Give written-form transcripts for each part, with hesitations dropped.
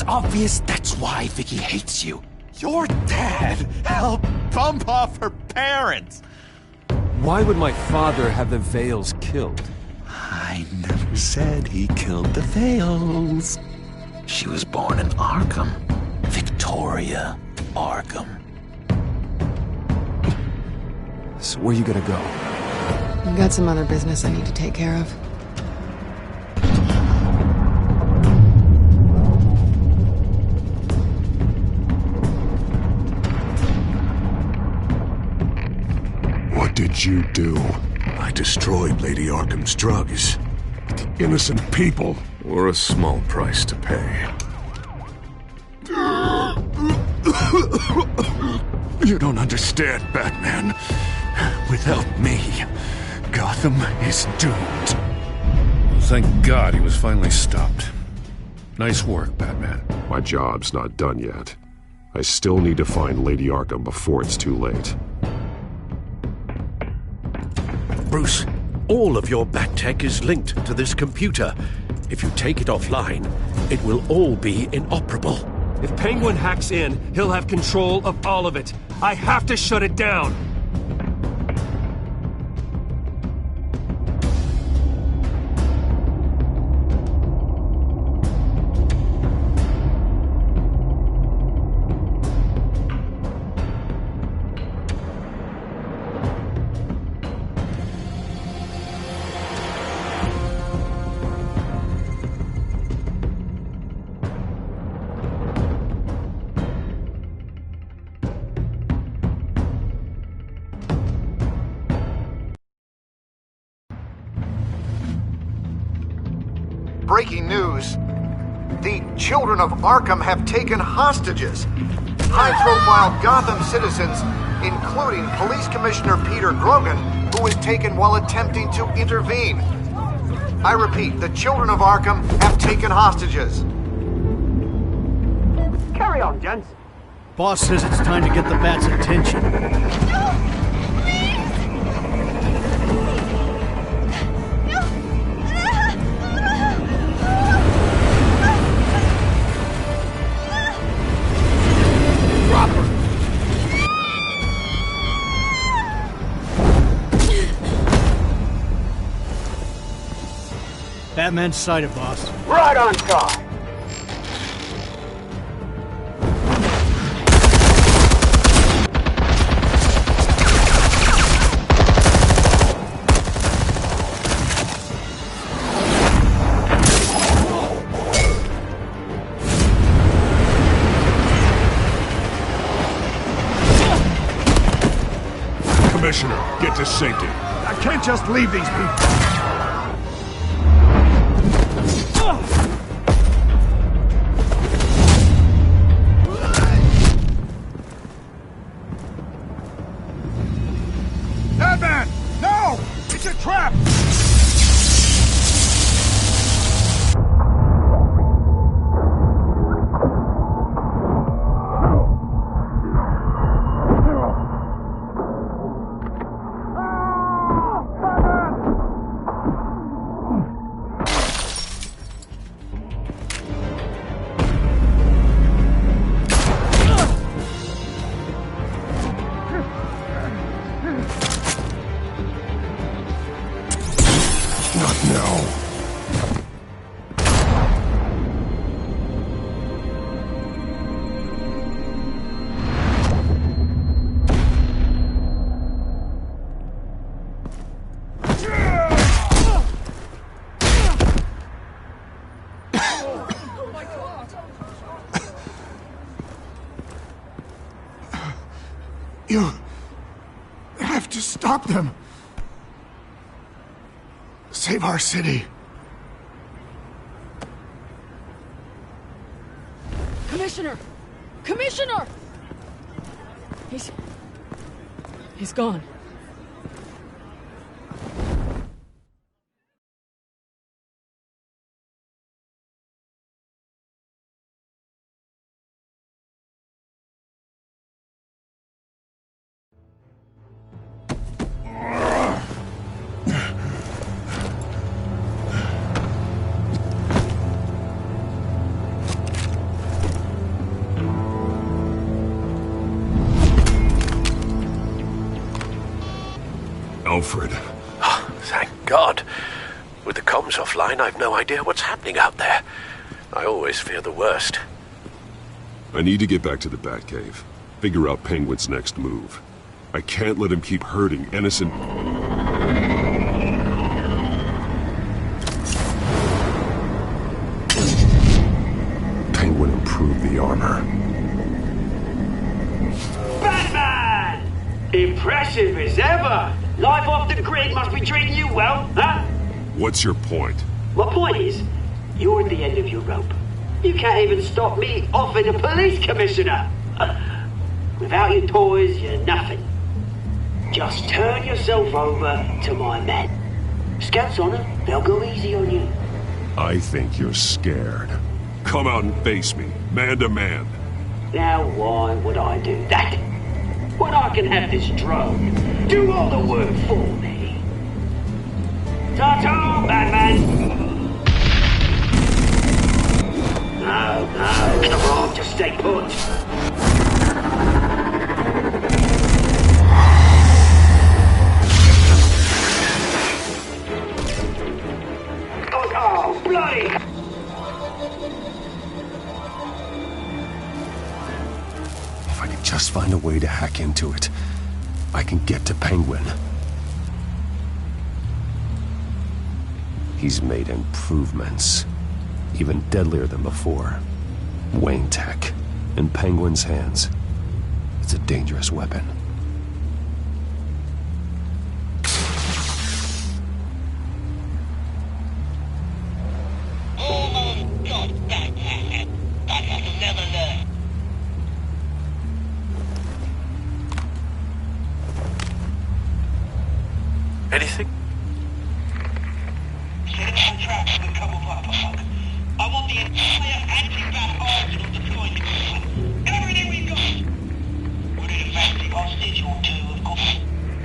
obvious that's why Vicky hates you. Your dad helped bump off her parents. Why would my father have the Vales killed? I never said he killed the Vales. She was born in Arkham. Victoria Arkham. So where you gonna go? I've got some other business I need to take care of. What did you do? I destroyed Lady Arkham's drugs. Innocent people. Or a small price to pay. You don't understand, Batman. Without me, Gotham is doomed. Thank God he was finally stopped. Nice work, Batman. My job's not done yet. I still need to find Lady Arkham before it's too late. Bruce, all of your Bat-Tech is linked to this computer. If you take it offline, it will all be inoperable. If Penguin hacks in, he'll have control of all of it. I have to shut it down. Breaking news. The children of Arkham have taken hostages. High-profile Gotham citizens, including Police Commissioner Peter Grogan, who was taken while attempting to intervene. I repeat, the children of Arkham have taken hostages. Carry on, gents. Boss says it's time to get the Bat's attention. Batman's sighted, boss. Right on time. Commissioner, get to safety. I can't just leave these people. Batman! No! It's a trap! You have to stop them. Save our city. Commissioner! Commissioner! He's gone. Alfred. Oh, thank God. With the comms offline, I've no idea what's happening out there. I always fear the worst. I need to get back to the Batcave. Figure out Penguin's next move. I can't let him keep hurting innocent... Penguin improved the armor. Batman! Impressive as ever! Life off the grid must be treating you well, huh? What's your point? My point is, you're at the end of your rope. You can't even stop me offing a police commissioner. Without your toys, you're nothing. Just turn yourself over to my men. Scouts on them, they'll go easy on you. I think you're scared. Come out and face me, man to man. Now why would I do that? When I can have this drone do all the work for me. Ta-ta, Batman! No, come on, just stay put. Oh, bloody! If I could just find a way to hack into it, I can get to Penguin. He's made improvements, even deadlier than before. Wayne Tech, in Penguin's hands. It's a dangerous weapon. Anything? I want the entire anti-bat arsenal deployed. Everything we've got. Put in a fancy hostage or two, of course.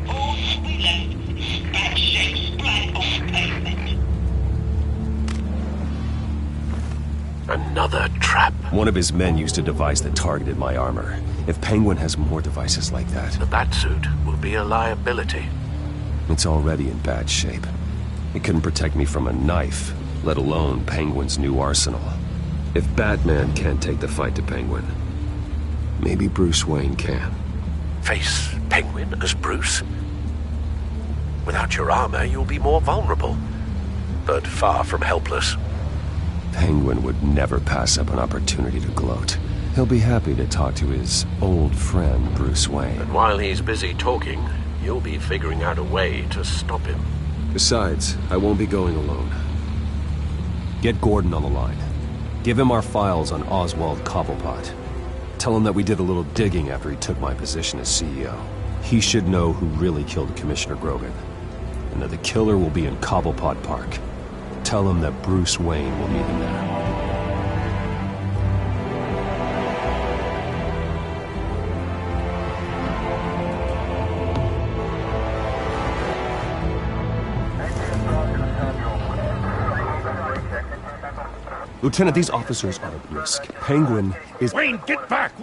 All we left is bat shaped splat on the pavement. Another trap. One of his men used a device that targeted my armor. If Penguin has more devices like that... The Batsuit will be a liability. It's already in bad shape. It couldn't protect me from a knife, let alone Penguin's new arsenal. If Batman can't take the fight to Penguin, maybe Bruce Wayne can. Face Penguin as Bruce? Without your armor, you'll be more vulnerable, but far from helpless. Penguin would never pass up an opportunity to gloat. He'll be happy to talk to his old friend, Bruce Wayne. And while he's busy talking, you'll be figuring out a way to stop him. Besides, I won't be going alone. Get Gordon on the line. Give him our files on Oswald Cobblepot. Tell him that we did a little digging after he took my position as CEO. He should know who really killed Commissioner Grogan, and that the killer will be in Cobblepot Park. Tell him that Bruce Wayne will meet him there. Lieutenant, these officers are at risk. Penguin is... Wayne, get back!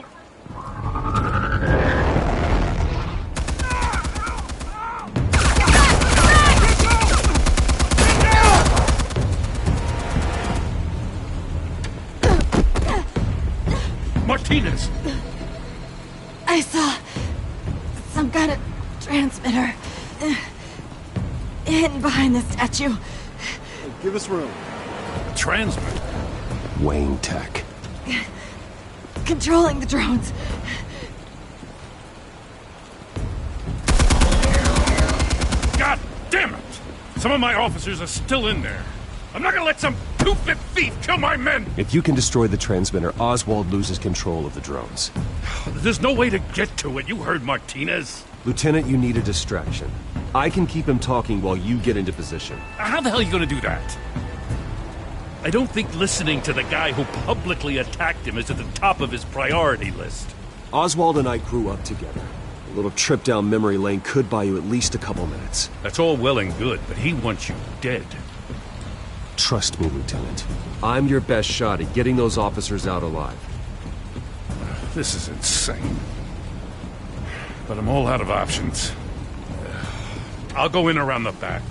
Martinez! I saw some kind of transmitter hidden behind the statue. Give us room. Transmitter? Wayne Tech. Controlling the drones. God damn it! Some of my officers are still in there. I'm not gonna let some two-bit thief kill my men! If you can destroy the transmitter, Oswald loses control of the drones. There's no way to get to it. You heard Martinez. Lieutenant, you need a distraction. I can keep him talking while you get into position. How the hell are you gonna do that? I don't think listening to the guy who publicly attacked him is at the top of his priority list. Oswald and I grew up together. A little trip down memory lane could buy you at least a couple minutes. That's all well and good, but he wants you dead. Trust me, Lieutenant. I'm your best shot at getting those officers out alive. This is insane. But I'm all out of options. I'll go in around the back.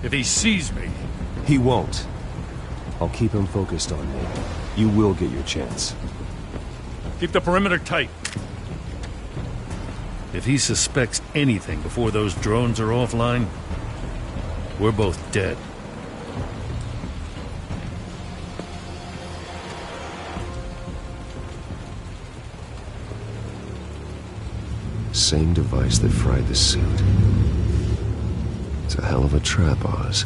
If he sees me... He won't. I'll keep him focused on me. You will get your chance. Keep the perimeter tight. If he suspects anything before those drones are offline, we're both dead. Same device that fried the suit. It's a hell of a trap, Oz.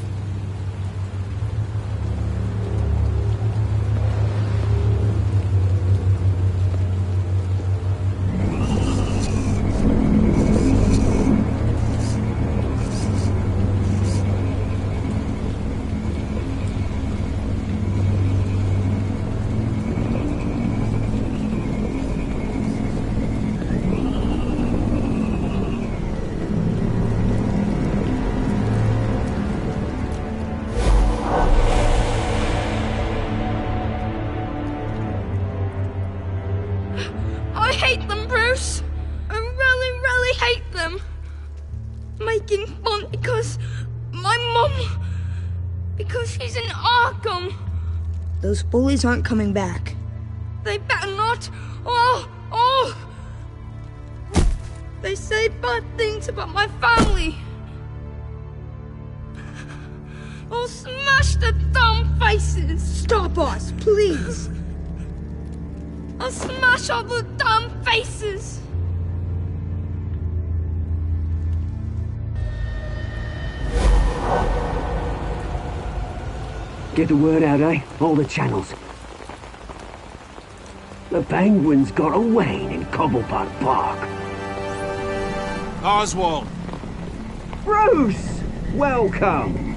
I hate them, Bruce. I really, really hate them. Making fun because my mum... because she's in Arkham. Those bullies aren't coming back. They better not. They say bad things about my family. I'll smash the dumb faces. Stop us, please. I'll smash all the damn faces! Get the word out, eh? All the channels. The Penguins got a Wayne in Cobblepot Park. Oswald! Bruce! Welcome!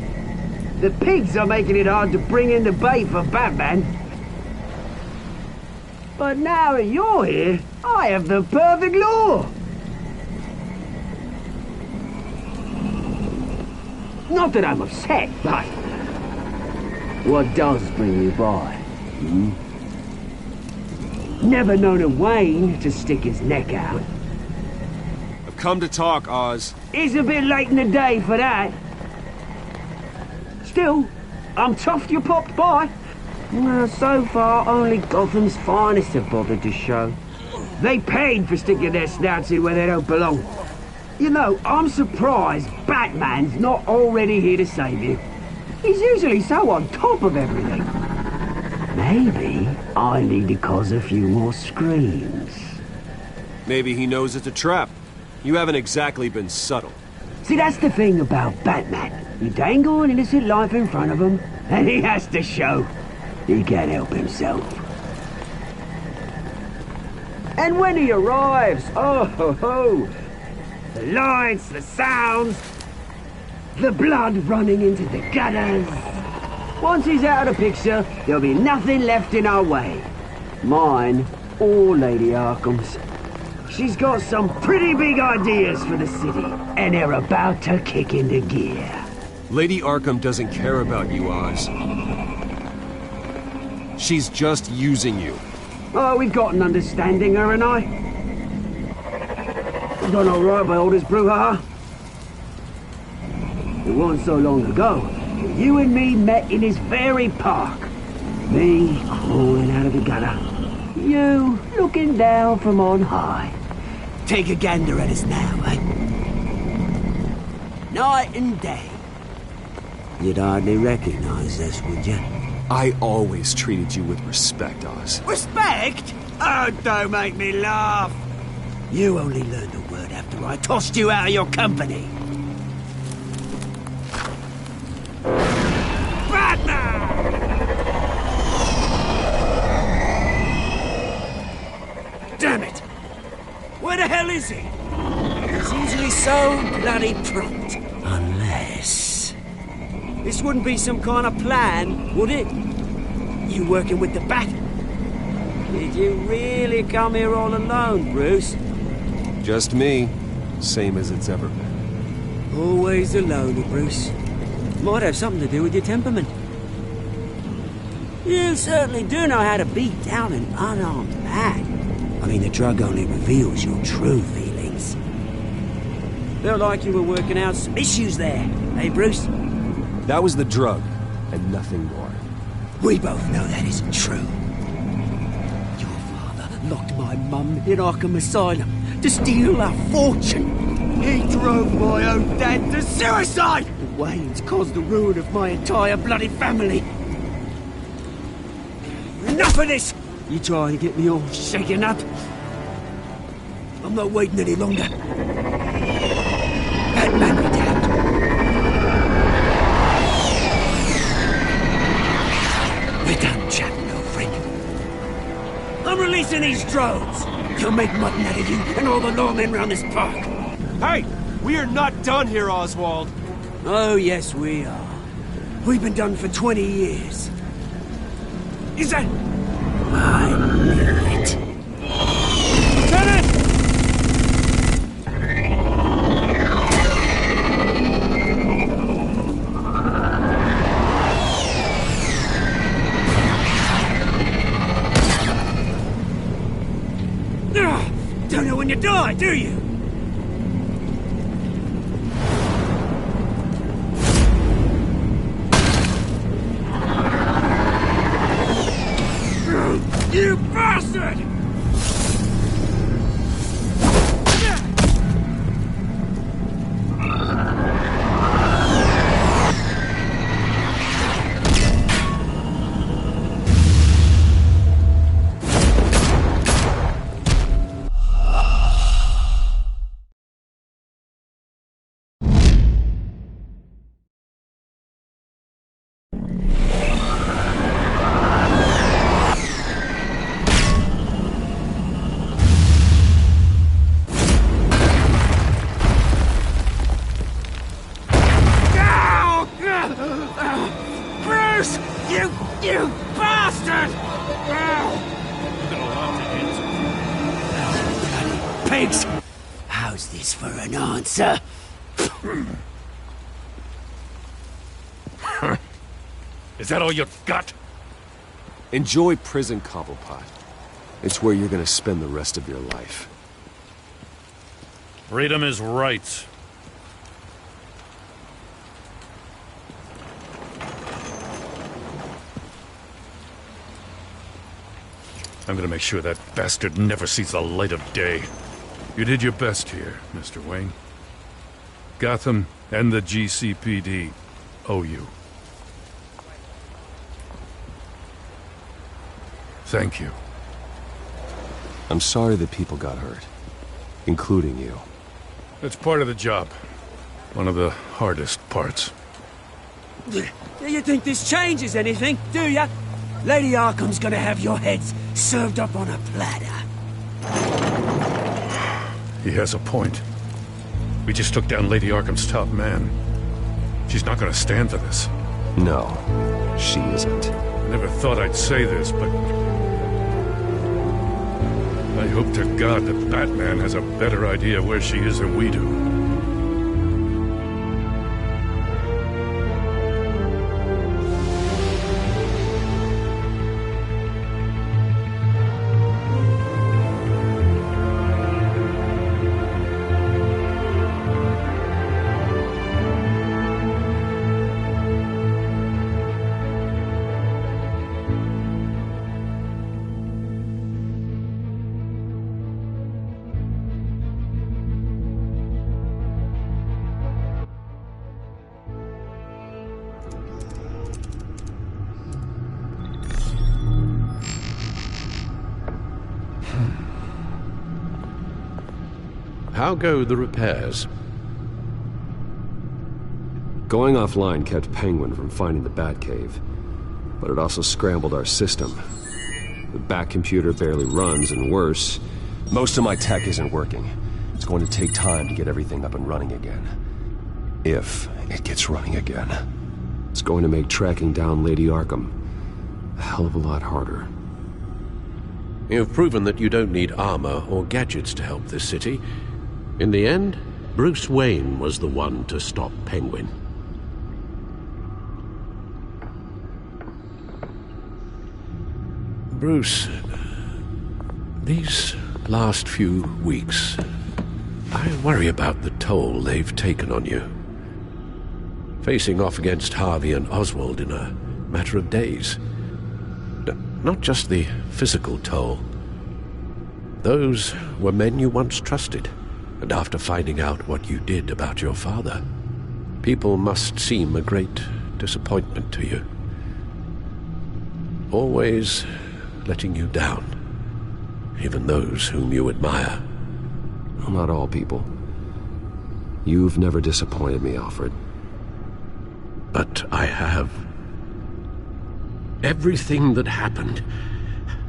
The pigs are making it hard to bring in the bait for Batman. But now that you're here, I have the perfect lure! Not that I'm upset, but... what does bring you by? Never known a Wayne to stick his neck out. I've come to talk, Oz. It's a bit late in the day for that. Still, I'm chuffed you popped by. Well, so far, only Gotham's finest have bothered to show. They paid for sticking their snouts in where they don't belong. You know, I'm surprised Batman's not already here to save you. He's usually so on top of everything. Maybe I need to cause a few more screams. Maybe he knows it's a trap. You haven't exactly been subtle. See, that's the thing about Batman. You dangle an innocent life in front of him, and he has to show. He can't help himself. And when he arrives, oh ho ho! The lights, the sounds, the blood running into the gutters. Once he's out of the picture, there'll be nothing left in our way. Mine or Lady Arkham's. She's got some pretty big ideas for the city, and they're about to kick into gear. Lady Arkham doesn't care about you, Oz. She's just using you. Oh, we've got an understanding, her and I. We've done all right by all this brouhaha. It wasn't so long ago that you and me met in this very park. Me crawling out of the gutter. You looking down from on high. Take a gander at us now, eh? Night and day. You'd hardly recognize us, would you? I always treated you with respect, Oz. Respect? Oh, don't make me laugh. You only learned the word after I tossed you out of your company. Batman! Damn it! Where the hell is he? He's usually so bloody prompt. Unless... this wouldn't be some kind of plan, would it? You working with the Bat? Did you really come here all alone, Bruce? Just me. Same as it's ever been. Always alone, Bruce. Might have something to do with your temperament. You certainly do know how to beat down an unarmed man. I mean, the drug only reveals your true feelings. Felt like you were working out some issues there, eh, Bruce? That was the drug, and nothing more. We both know that isn't true. Your father locked my mum in Arkham Asylum to steal our fortune. He drove my own dad to suicide! The Waynes caused the ruin of my entire bloody family. Enough of this! You try and get me all shaken up. I'm not waiting any longer. Batman me down. We're done chatting, old friend. I'm releasing these drones. You'll make mutton out of you and all the lawmen round this park. Hey! We are not done here, Oswald! Oh, yes, we are. We've been done for 20 years. Is that... I knew it. Lieutenant! Don't know when you die, do you? You bastard! Bruce! You bastard! You've got a lot to answer. Pigs! How's this for an answer? Is that all you got? Enjoy prison, Cobblepot. It's where you're gonna spend the rest of your life. Freedom is right. I'm gonna make sure that bastard never sees the light of day. You did your best here, Mr. Wayne. Gotham and the GCPD owe you. Thank you. I'm sorry that people got hurt, including you. It's part of the job. One of the hardest parts. Do you think this changes anything, do ya? Lady Arkham's gonna have your heads served up on a platter. He has a point. We just took down Lady Arkham's top man. She's not gonna stand for this. No, she isn't. I never thought I'd say this, but... I hope to God that Batman has a better idea where she is than we do. How go the repairs? Going offline kept Penguin from finding the Batcave, but it also scrambled our system. The Bat computer barely runs, and worse, most of my tech isn't working. It's going to take time to get everything up and running again. If it gets running again. It's going to make tracking down Lady Arkham a hell of a lot harder. You've proven that you don't need armor or gadgets to help this city. In the end, Bruce Wayne was the one to stop Penguin. Bruce, these last few weeks, I worry about the toll they've taken on you. Facing off against Harvey and Oswald in a matter of days. Not just the physical toll. Those were men you once trusted, and after finding out what you did about your father, people must seem a great disappointment to you. Always letting you down, even those whom you admire. Well, not all people. You've never disappointed me, Alfred. But I have. Everything that happened,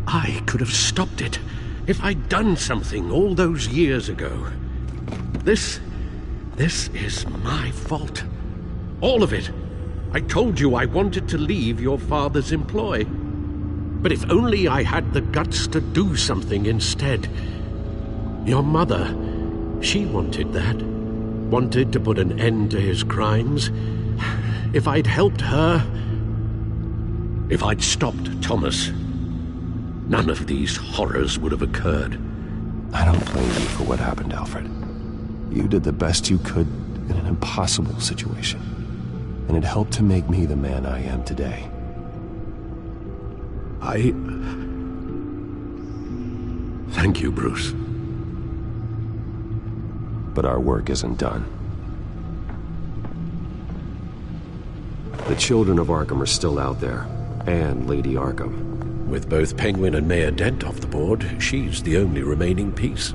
I could have stopped it if I'd done something all those years ago. This is my fault. All of it. I told you I wanted to leave your father's employ. But if only I had the guts to do something instead. Your mother, she wanted that. Wanted to put an end to his crimes. If I'd helped her, if I'd stopped Thomas, none of these horrors would have occurred. I don't blame you for what happened, Alfred. You did the best you could in an impossible situation, and it helped to make me the man I am today. Thank you, Bruce. But our work isn't done. The children of Arkham are still out there, and Lady Arkham. With both Penguin and Mayor Dent off the board, she's the only remaining piece.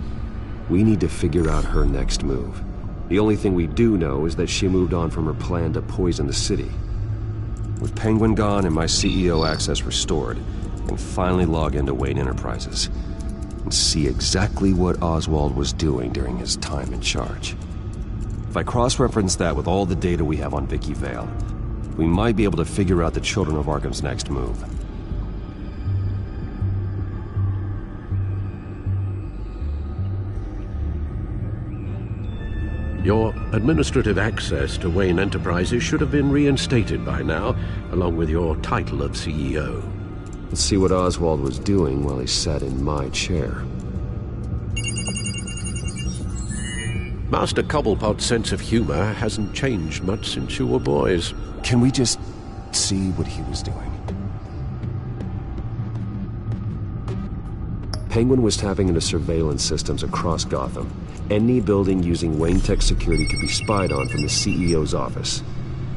We need to figure out her next move. The only thing we do know is that she moved on from her plan to poison the city. With Penguin gone and my CEO access restored, I can finally log into Wayne Enterprises and see exactly what Oswald was doing during his time in charge. If I cross-reference that with all the data we have on Vicky Vale, we might be able to figure out the Children of Arkham's next move. Your administrative access to Wayne Enterprises should have been reinstated by now, along with your title of CEO. Let's see what Oswald was doing while he sat in my chair. Master Cobblepot's sense of humor hasn't changed much since you were boys. Can we just see what he was doing? Penguin was tapping into surveillance systems across Gotham. Any building using Wayne Tech security could be spied on from the CEO's office.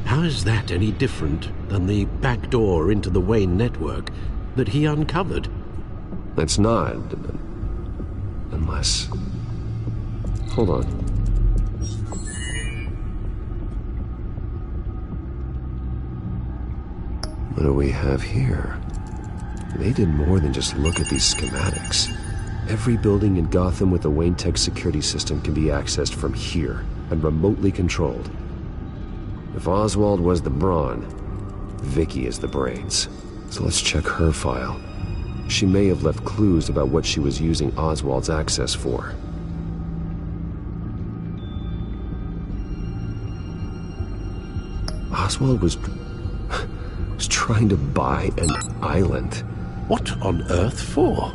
How is that any different than the back door into the Wayne network that he uncovered? It's not. Unless... Hold on. What do we have here? They did more than just look at these schematics. Every building in Gotham with a Wayne Tech security system can be accessed from here and remotely controlled. If Oswald was the brawn, Vicky is the brains. So let's check her file. She may have left clues about what she was using Oswald's access for. Oswald was trying to buy an island. What on earth for?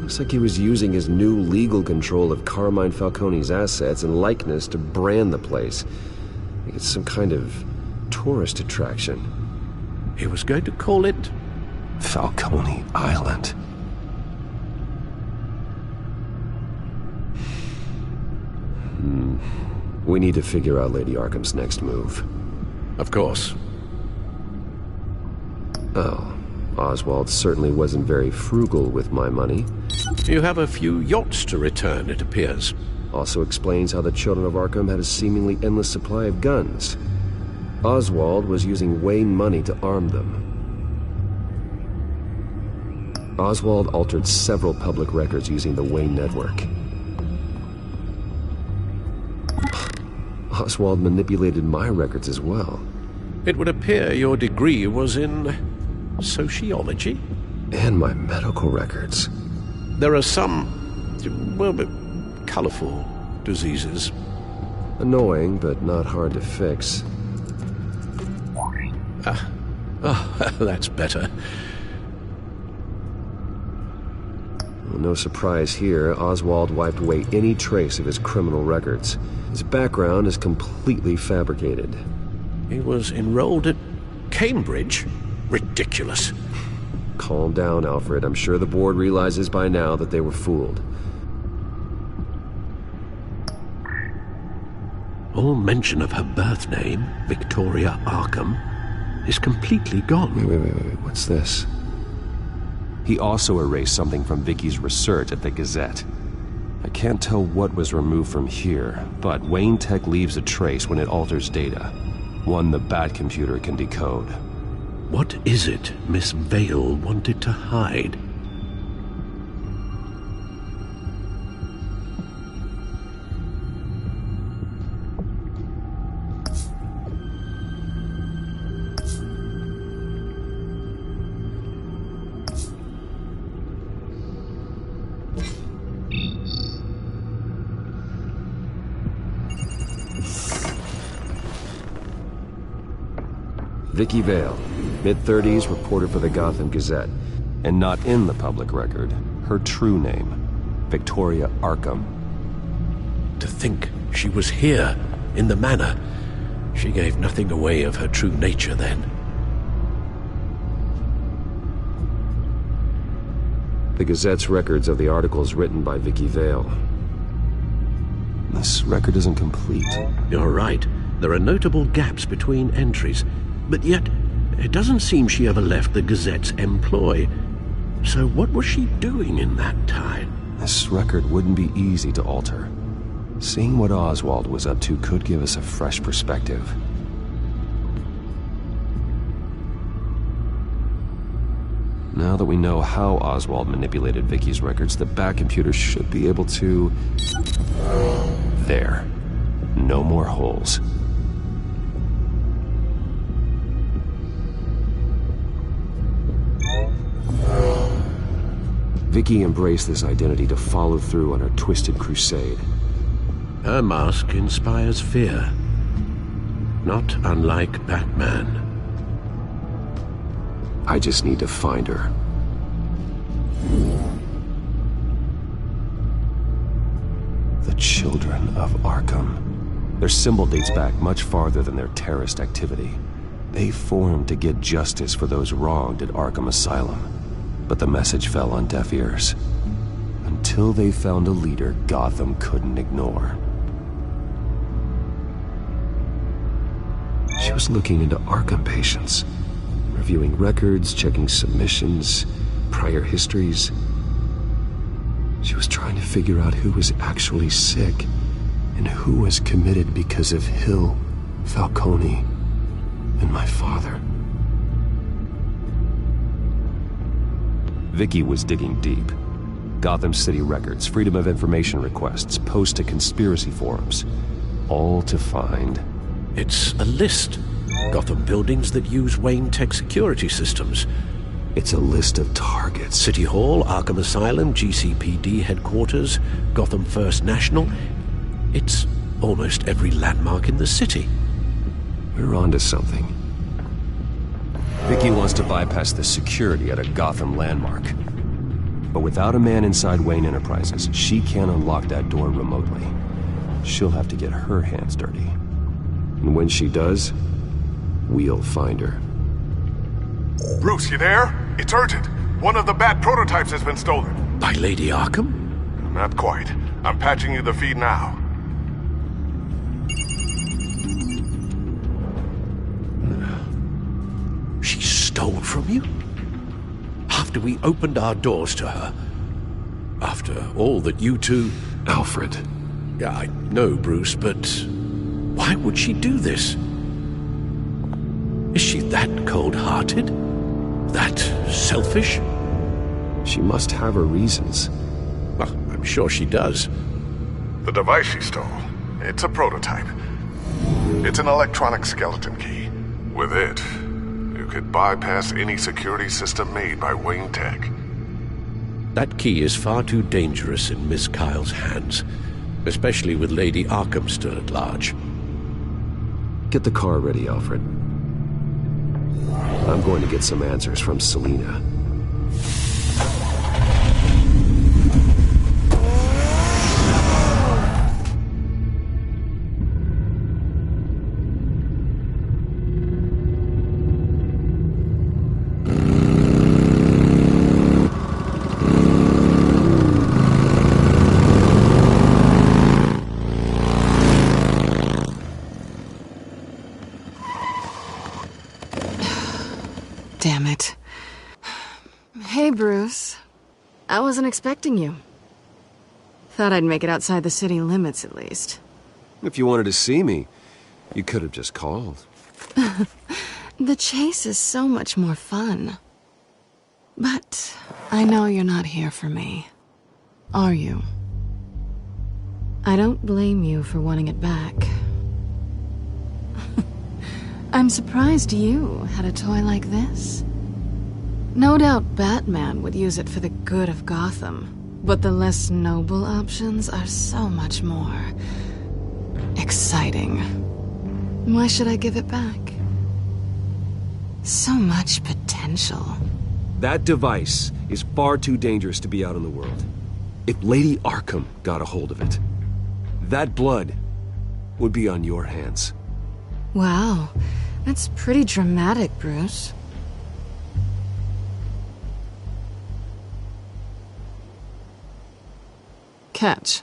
Looks like he was using his new legal control of Carmine Falcone's assets and likeness to brand the place. Like it's some kind of tourist attraction. He was going to call it Falcone Island. We need to figure out Lady Arkham's next move. Of course. Oh, Oswald certainly wasn't very frugal with my money. You have a few yachts to return, it appears. Also explains how the Children of Arkham had a seemingly endless supply of guns. Oswald was using Wayne money to arm them. Oswald altered several public records using the Wayne network. Oswald manipulated my records as well. It would appear your degree was in sociology? And my medical records. There are some, well, colorful diseases. Annoying, but not hard to fix. Oh, that's better. Well, no surprise here, Oswald wiped away any trace of his criminal records. His background is completely fabricated. He was enrolled at Cambridge? Ridiculous. Calm down, Alfred. I'm sure the board realizes by now that they were fooled. All mention of her birth name, Victoria Arkham, is completely gone. Wait. What's this? He also erased something from Vicky's research at the Gazette. I can't tell what was removed from here, but Wayne Tech leaves a trace when it alters data. One the Bat computer can decode. What is it Miss Vale wanted to hide? Vicky Vale, mid-30s, reporter for the Gotham Gazette. And not in the public record, her true name, Victoria Arkham. To think she was here, in the manor. She gave nothing away of her true nature then. The Gazette's records of the articles written by Vicky Vale. This record isn't complete. You're right. There are notable gaps between entries. But yet, it doesn't seem she ever left the Gazette's employ. So what was she doing in that time? This record wouldn't be easy to alter. Seeing what Oswald was up to could give us a fresh perspective. Now that we know how Oswald manipulated Vicky's records, the Bat computer should be able to... There. No more holes. Vicky embraced this identity to follow through on her twisted crusade. Her mask inspires fear. Not unlike Batman. I just need to find her. The Children of Arkham. Their symbol dates back much farther than their terrorist activity. They formed to get justice for those wronged at Arkham Asylum. But the message fell on deaf ears. Until they found a leader Gotham couldn't ignore. She was looking into Arkham patients, reviewing records, checking submissions, prior histories. She was trying to figure out who was actually sick and who was committed because of Hill, Falcone, and my father. Vicky was digging deep. Gotham City records, Freedom of Information requests, posts to conspiracy forums. All to find... It's a list. Gotham buildings that use Wayne Tech security systems. It's a list of targets. City Hall, Arkham Asylum, GCPD headquarters, Gotham First National. It's almost every landmark in the city. We're onto something. Vicky wants to bypass the security at a Gotham landmark. But without a man inside Wayne Enterprises, she can't unlock that door remotely. She'll have to get her hands dirty. And when she does, we'll find her. Bruce, you there? It's urgent. One of the Bat prototypes has been stolen. By Lady Arkham? Not quite. I'm patching you the feed now. She stole from you? After we opened our doors to her? After all that you two... Alfred. Yeah, I know, Bruce, but... why would she do this? Is she that cold-hearted? That selfish? She must have her reasons. Well, I'm sure she does. The device she stole, it's a prototype. It's an electronic skeleton key. With it, you could bypass any security system made by Wayne Tech. That key is far too dangerous in Miss Kyle's hands, especially with Lady Arkham still at large. Get the car ready, Alfred. I'm going to get some answers from Selina. I wasn't expecting you. Thought I'd make it outside the city limits, at least. If you wanted to see me, you could have just called. The chase is so much more fun. But I know you're not here for me. Are you? I don't blame you for wanting it back. I'm surprised you had a toy like this. No doubt Batman would use it for the good of Gotham, but the less noble options are so much more exciting. Why should I give it back? So much potential. That device is far too dangerous to be out in the world. If Lady Arkham got a hold of it, that blood would be on your hands. Wow, that's pretty dramatic, Bruce. Catch.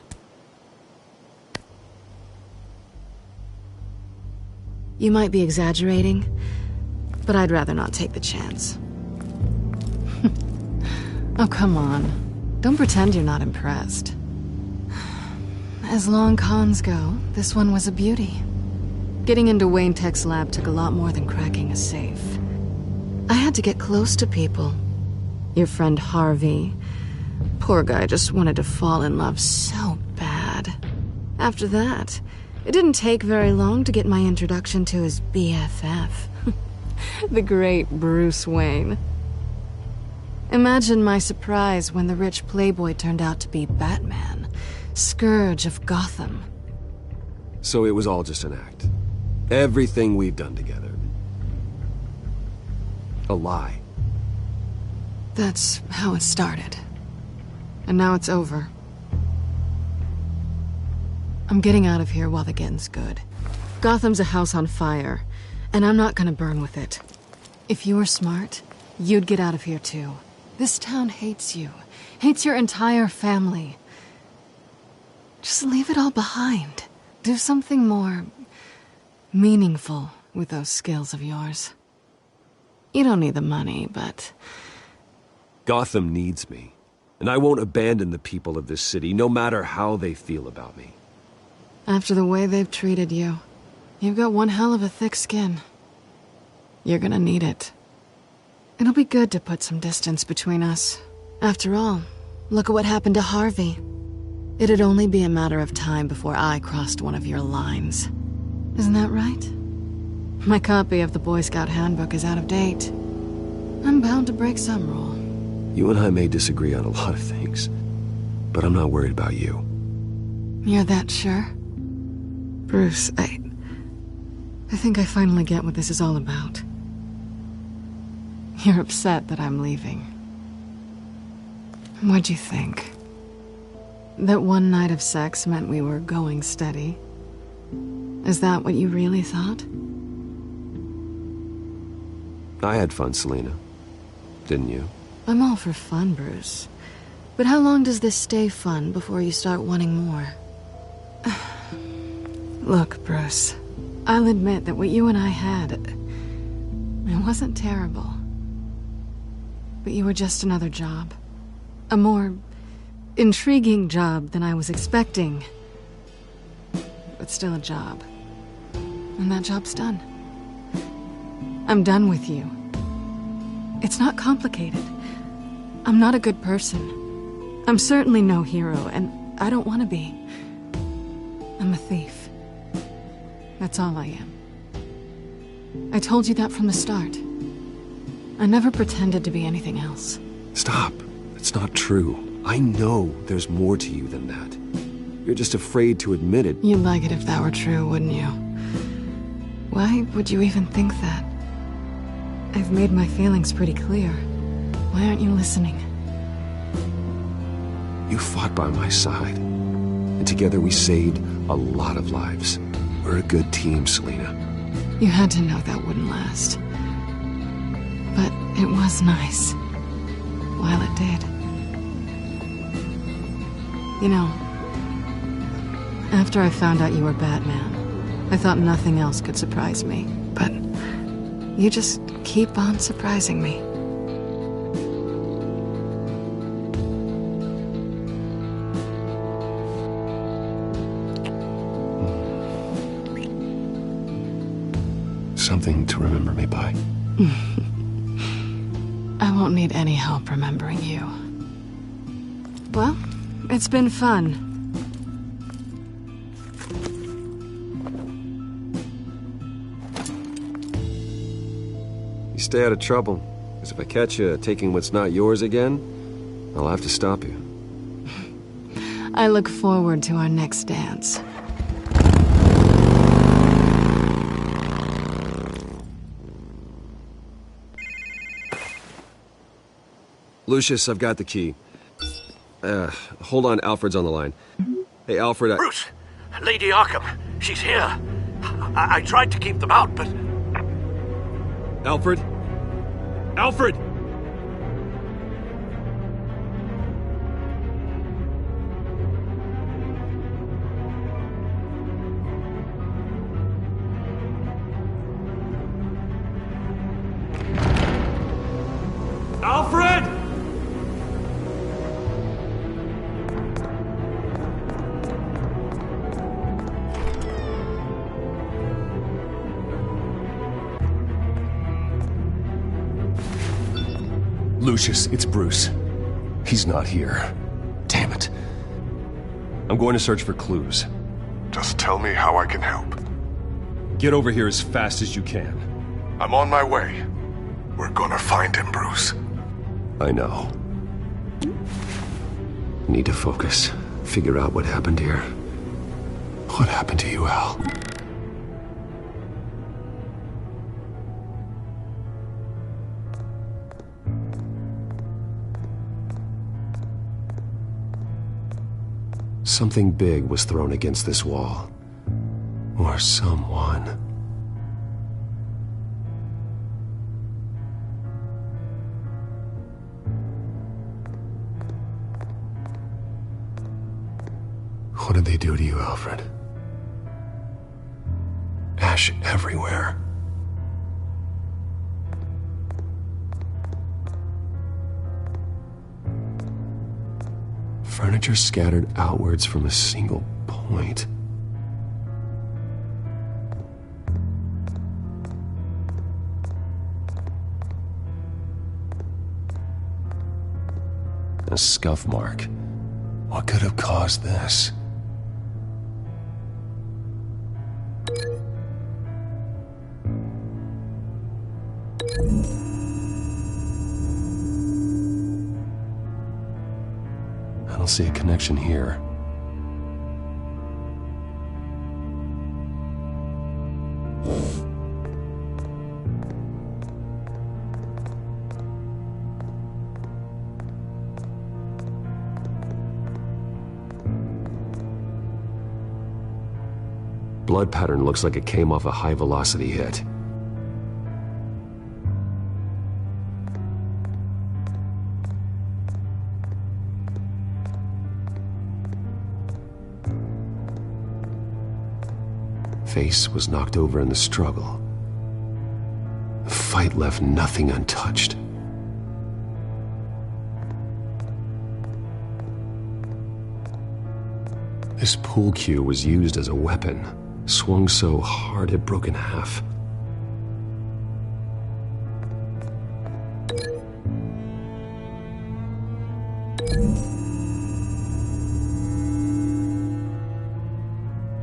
You might be exaggerating, but I'd rather not take the chance. Oh, come on. Don't pretend you're not impressed. As long cons go, this one was a beauty. Getting into Wayne Tech's lab took a lot more than cracking a safe. I had to get close to people. Your friend Harvey. Poor guy just wanted to fall in love so bad. After that, it didn't take very long to get my introduction to his BFF. The great Bruce Wayne. Imagine my surprise when the rich playboy turned out to be Batman, Scourge of Gotham. So it was all just an act. Everything we've done together. A lie. That's how it started. And now it's over. I'm getting out of here while the getting's good. Gotham's a house on fire, and I'm not gonna burn with it. If you were smart, you'd get out of here too. This town hates you. Hates your entire family. Just leave it all behind. Do something more meaningful with those skills of yours. You don't need the money, but... Gotham needs me, and I won't abandon the people of this city, no matter how they feel about me. After the way they've treated you, you've got one hell of a thick skin. You're gonna need it. It'll be good to put some distance between us. After all, look at what happened to Harvey. It'd only be a matter of time before I crossed one of your lines. Isn't that right? My copy of the Boy Scout Handbook is out of date. I'm bound to break some rule. You and I may disagree on a lot of things, but I'm not worried about you. You're that sure? Bruce, I think I finally get what this is all about. You're upset that I'm leaving. What'd you think? That one night of sex meant we were going steady? Is that what you really thought? I had fun, Selina. Didn't you? I'm all for fun, Bruce. But how long does this stay fun before you start wanting more? Look, Bruce, I'll admit that what you and I had, it wasn't terrible. But you were just another job. A more intriguing job than I was expecting. But still a job. And that job's done. I'm done with you. It's not complicated. I'm not a good person. I'm certainly no hero, and I don't want to be. I'm a thief. That's all I am. I told you that from the start. I never pretended to be anything else. Stop. It's not true. I know there's more to you than that. You're just afraid to admit it. You'd like it if that were true, wouldn't you? Why would you even think that? I've made my feelings pretty clear. Why aren't you listening? You fought by my side. And together we saved a lot of lives. We're a good team, Selina. You had to know that wouldn't last. But it was nice. While it did. You know, after I found out you were Batman, I thought nothing else could surprise me. But you just keep on surprising me. Something to remember me by. I won't need any help remembering you. Well, it's been fun. You stay out of trouble, because if I catch you taking what's not yours again, I'll have to stop you. I look forward to our next dance. Lucius, I've got the key. Hold on, Alfred's on the line. Hey, Alfred, Bruce! Lady Arkham, she's here. I tried to keep them out, but... Alfred? Alfred! Alfred! Lucius, it's Bruce. He's not here. Damn it. I'm going to search for clues. Just tell me how I can help. Get over here as fast as you can. I'm on my way. We're gonna find him, Bruce. I know. Need to focus. Figure out what happened here. What happened to you, Al? Something big was thrown against this wall. Or someone. What did they do to you, Alfred? Ash everywhere. Furniture scattered outwards from a single point. A scuff mark. What could have caused this? I don't see a connection here. Blood pattern looks like it came off a high-velocity hit. Face was knocked over in the struggle. The fight left nothing untouched. This pool cue was used as a weapon, swung so hard it broke in half.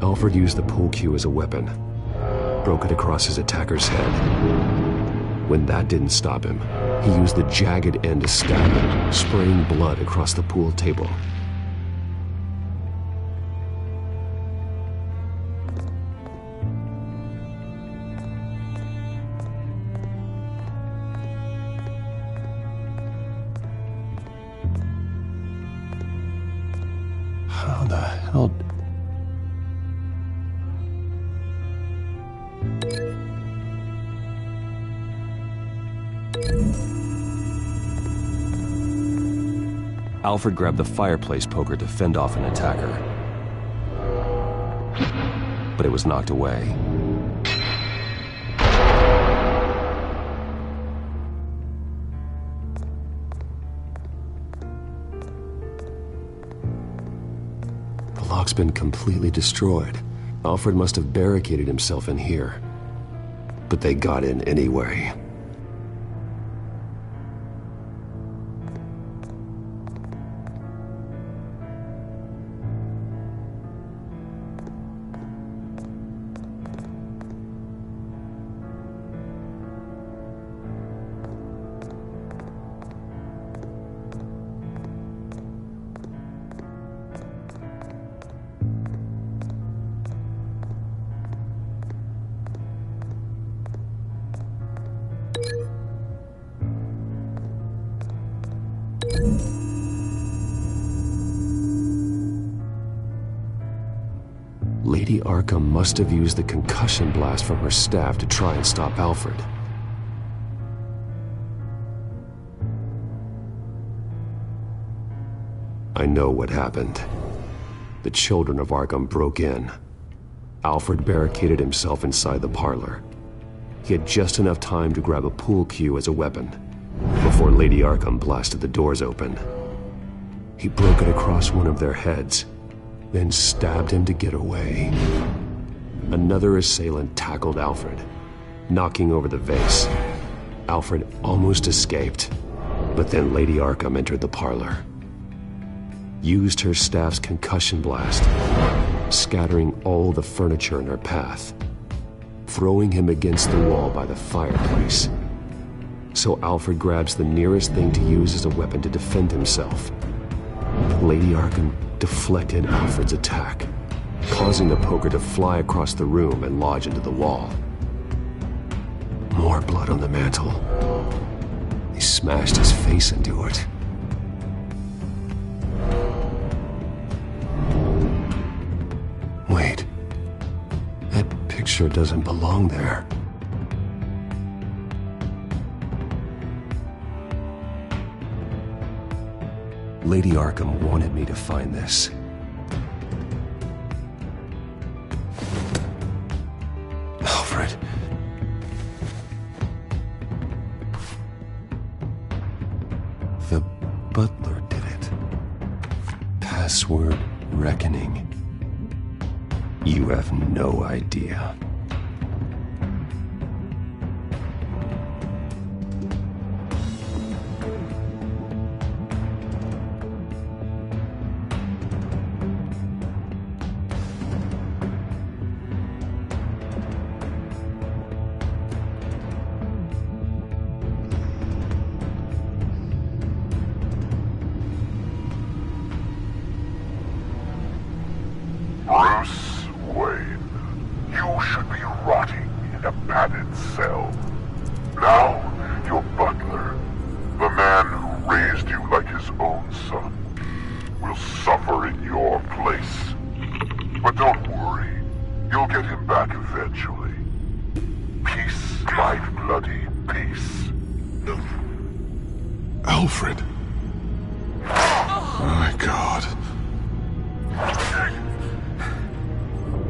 Alfred used the pool cue as a weapon, broke it across his attacker's head. When that didn't stop him, he used the jagged end to stab him, spraying blood across the pool table. How the hell... Alfred grabbed the fireplace poker to fend off an attacker. But it was knocked away. The lock's been completely destroyed. Alfred must have barricaded himself in here. but they got in anyway. Lady Arkham must have used the concussion blast from her staff to try and stop Alfred. I know what happened. The children of Arkham broke in. Alfred barricaded himself inside the parlor. He had just enough time to grab a pool cue as a weapon before Lady Arkham blasted the doors open. He broke it across one of their heads, then stabbed him to get away. Another assailant tackled Alfred, knocking over the vase. Alfred almost escaped, but then Lady Arkham entered the parlor, used her staff's concussion blast, scattering all the furniture in her path, throwing him against the wall by the fireplace. So Alfred grabs the nearest thing to use as a weapon to defend himself. Lady Arkham deflected Alfred's attack, causing the poker to fly across the room and lodge into the wall. More blood on the mantel. He smashed his face into it. Wait. That picture doesn't belong there. Lady Arkham wanted me to find this. Alfred. The butler did it. Password reckoning. You have no idea. Bruce Wayne, you should be rotting in a padded cell. Now, your butler, the man who raised you like his own son, will suffer in your place. But don't worry, you'll get him back eventually. Peace, my bloody peace. Alfred. My God.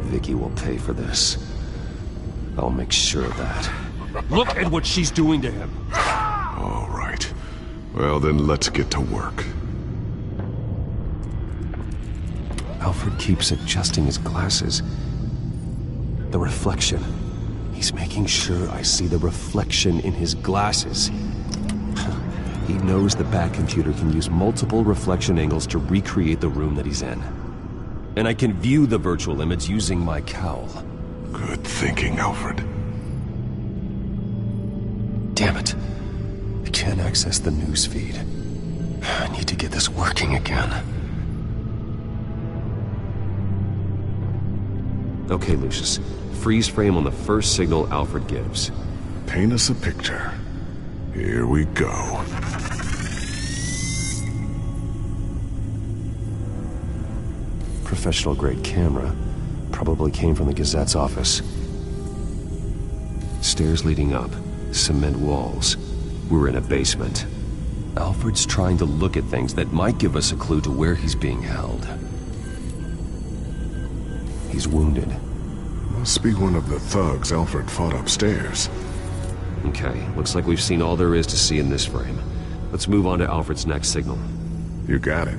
Vicky will pay for this. I'll make sure of that. Look at what she's doing to him. All right. Well, then let's get to work. Alfred keeps adjusting his glasses. The reflection. He's making sure I see the reflection in his glasses. He knows the Batcomputer can use multiple reflection angles to recreate the room that he's in. And I can view the virtual image using my cowl. Good thinking, Alfred. Damn it. I can't access the news feed. I need to get this working again. Okay, Lucius. Freeze frame on the first signal Alfred gives. Paint us a picture. Here we go. Professional-grade camera. Probably came from the Gazette's office. Stairs leading up. Cement walls. We're in a basement. Alfred's trying to look at things that might give us a clue to where he's being held. He's wounded. Must be one of the thugs Alfred fought upstairs. Okay, looks like we've seen all there is to see in this frame. Let's move on to Alfred's next signal. You got it.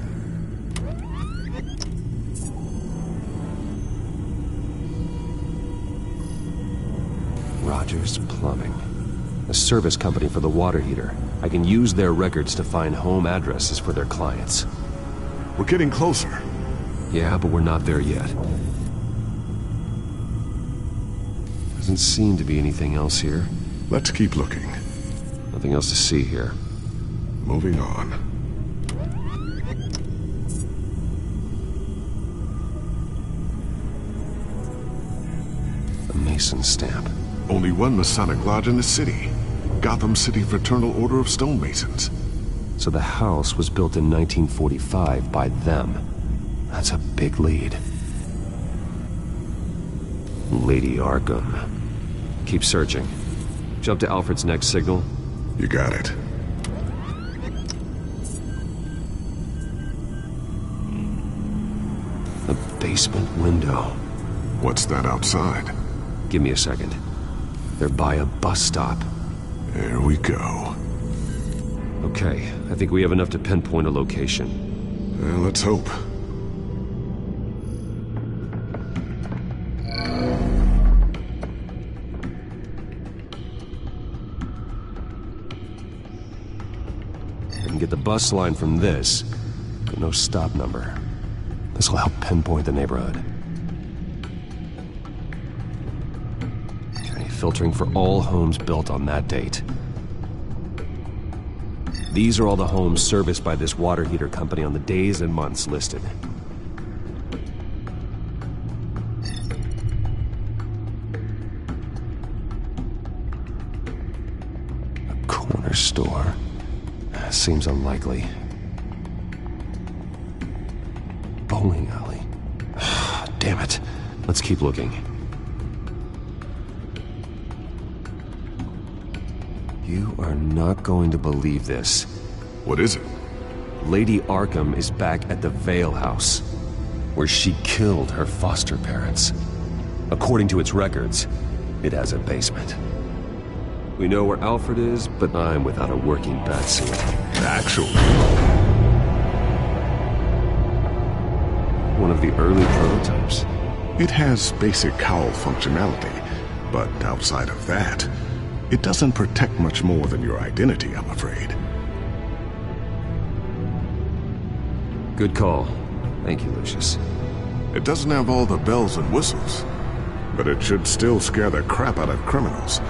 Rogers Plumbing. A service company for the water heater. I can use their records to find home addresses for their clients. We're getting closer. Yeah, but we're not there yet. Doesn't seem to be anything else here. Let's keep looking. Nothing else to see here. Moving on. A Mason stamp. Only one Masonic lodge in the city. Gotham City Fraternal Order of Stonemasons. So the house was built in 1945 by them. That's a big lead. Lady Arkham. Keep searching. Jump to Alfred's next signal. You got it. A basement window. What's that outside? Give me a second. They're by a bus stop. There we go. Okay, I think we have enough to pinpoint a location. Well, let's hope. I can get the bus line from this, but no stop number. This will help pinpoint the neighborhood. Okay, filtering for all homes built on that date. These are all the homes serviced by this water heater company on the days and months listed. A corner store. Seems unlikely. Bowling alley. Damn it. Let's keep looking. You are not going to believe this. What is it? Lady Arkham is back at the Vale House, where she killed her foster parents. According to its records, it has a basement. We know where Alfred is, but I'm without a working batsuit. Actually. One of the early prototypes. It has basic cowl functionality, but outside of that, it doesn't protect much more than your identity, I'm afraid. Good call. Thank you, Lucius. It doesn't have all the bells and whistles, but it should still scare the crap out of criminals.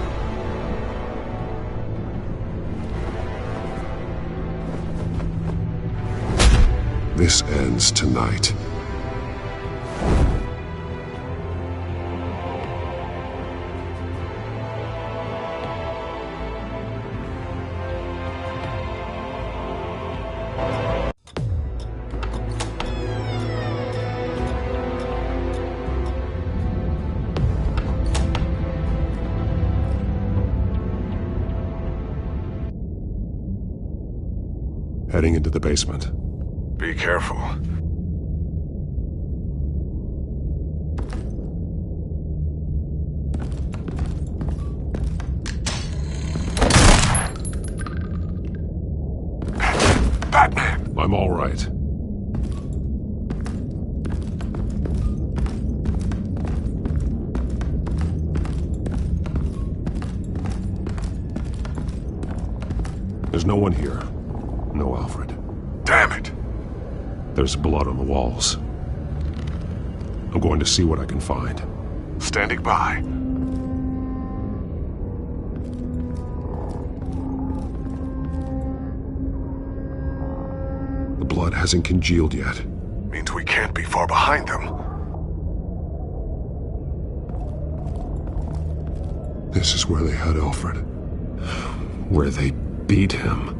This ends tonight. Heading into the basement. Be careful. Batman! I'm all right. There's no one here. No Alfred. Damn it! There's blood on the walls. I'm going to see what I can find. Standing by. The blood hasn't congealed yet. Means we can't be far behind them. This is where they had Alfred. Where they beat him.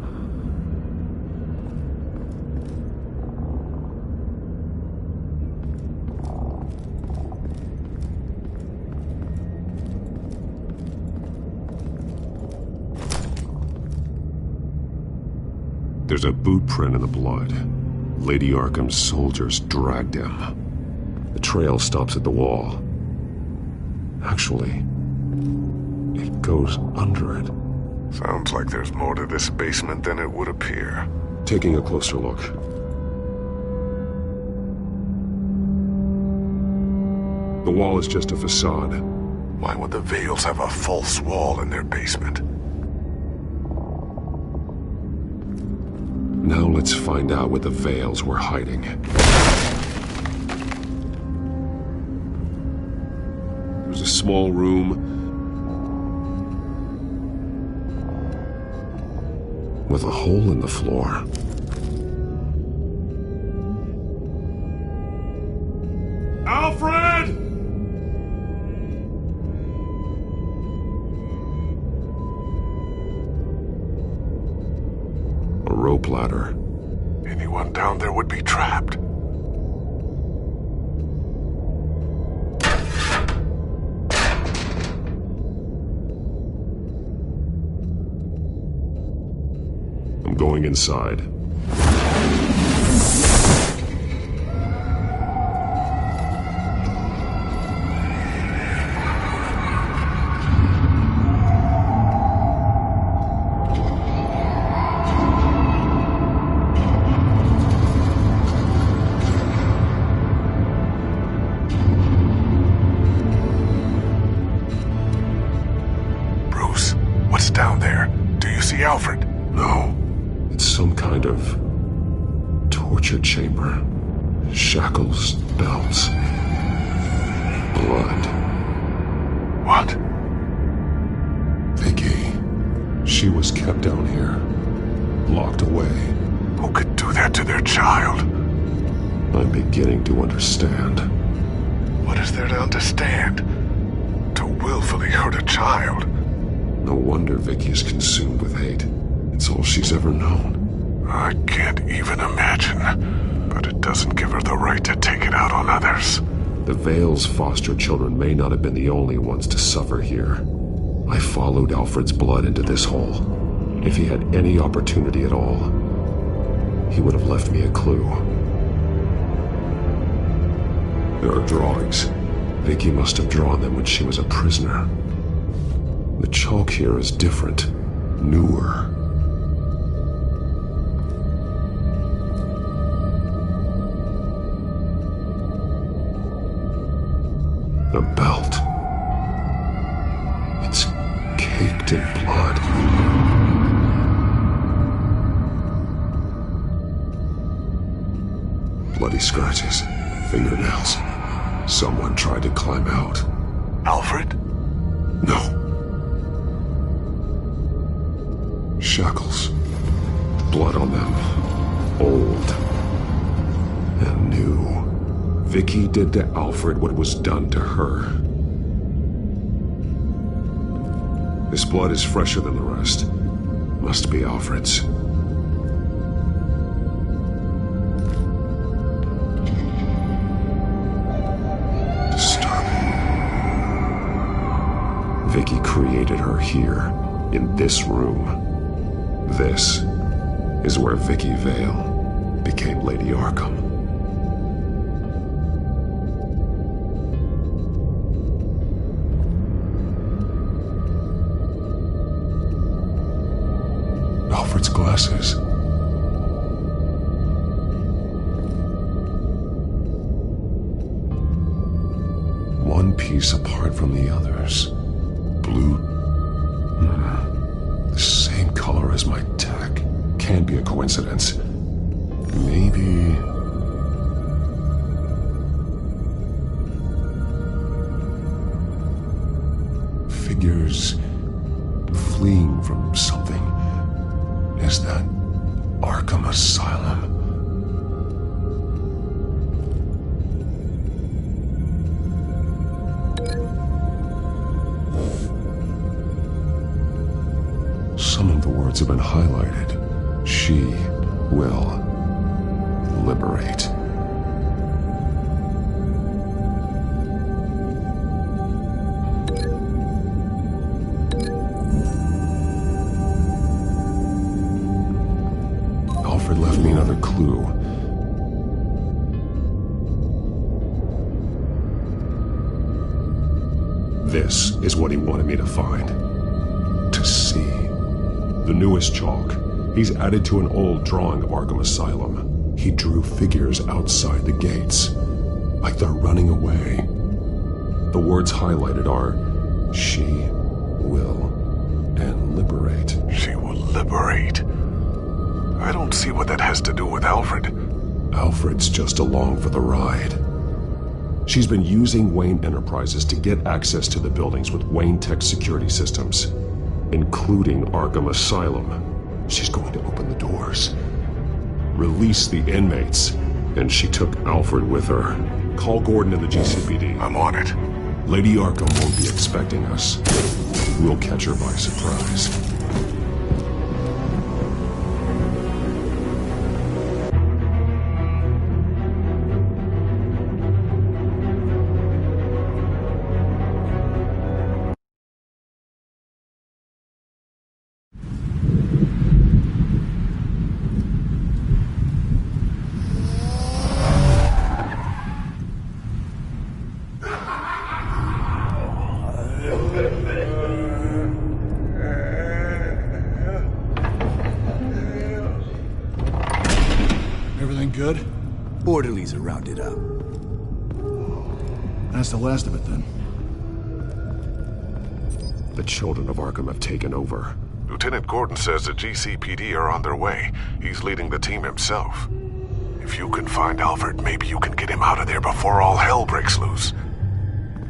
There's a boot print in the blood. Lady Arkham's soldiers dragged him. The trail stops at the wall. Actually, it goes under it. Sounds like there's more to this basement than it would appear. Taking a closer look. The wall is just a facade. Why would the Vales have a false wall in their basement? Now let's find out what the Vales were hiding. There's a small room with a hole in the floor. Alfred! A rope ladder. Anyone down there would be trapped. I'm going inside. Bruce, what's down there? Do you see Alfred? No. It's some kind of torture chamber. Shackles, belts, blood. What? Vicky. She was kept down here, locked away. Who could do that to their child? I'm beginning to understand. What is there to understand? To willfully hurt a child? No wonder Vicky is consumed with hate. It's all she's ever known. I can't even imagine. But it doesn't give her the right to take it out on others. The Vale's foster children may not have been the only ones to suffer here. I followed Alfred's blood into this hole. If he had any opportunity at all, he would have left me a clue. There are drawings. Vicky must have drawn them when she was a prisoner. The chalk here is different, newer. A belt. It's caked in blood. Bloody scratches, fingernails. Someone tried to climb out. Alfred? No. Shackles. Blood on them. Old. And new. Vicky did to Alfred what was done to her. This blood is fresher than the rest. Must be Alfred's. Disturbing. Vicky created her here, in this room. This is where Vicky Vale became Lady Arkham. Alfred's glasses. One piece apart from the others. Blue. The same color as my tech. Can't be a coincidence. Maybe... Figures fleeing from something. Is that Arkham Asylum? Some of the words have been highlighted. She will liberate. Alfred left me another clue. This is what he wanted me to find. To see. The newest chalk. He's added to an old drawing of Arkham Asylum. He drew figures outside the gates. Like they're running away. The words highlighted are She will and liberate. She will liberate? I don't see what that has to do with Alfred. Alfred's just along for the ride. She's been using Wayne Enterprises to get access to the buildings with Wayne Tech security systems, including Arkham Asylum. She's going to open the doors, release the inmates, and she took Alfred with her. Call Gordon and the GCPD. I'm on it. Lady Arkham won't be expecting us. We'll catch her by surprise. Everything good? Orderlies are rounded up. That's the last of it, then. The children of Arkham have taken over. Lieutenant Gordon says the GCPD are on their way. He's leading the team himself. If you can find Alfred, maybe you can get him out of there before all hell breaks loose.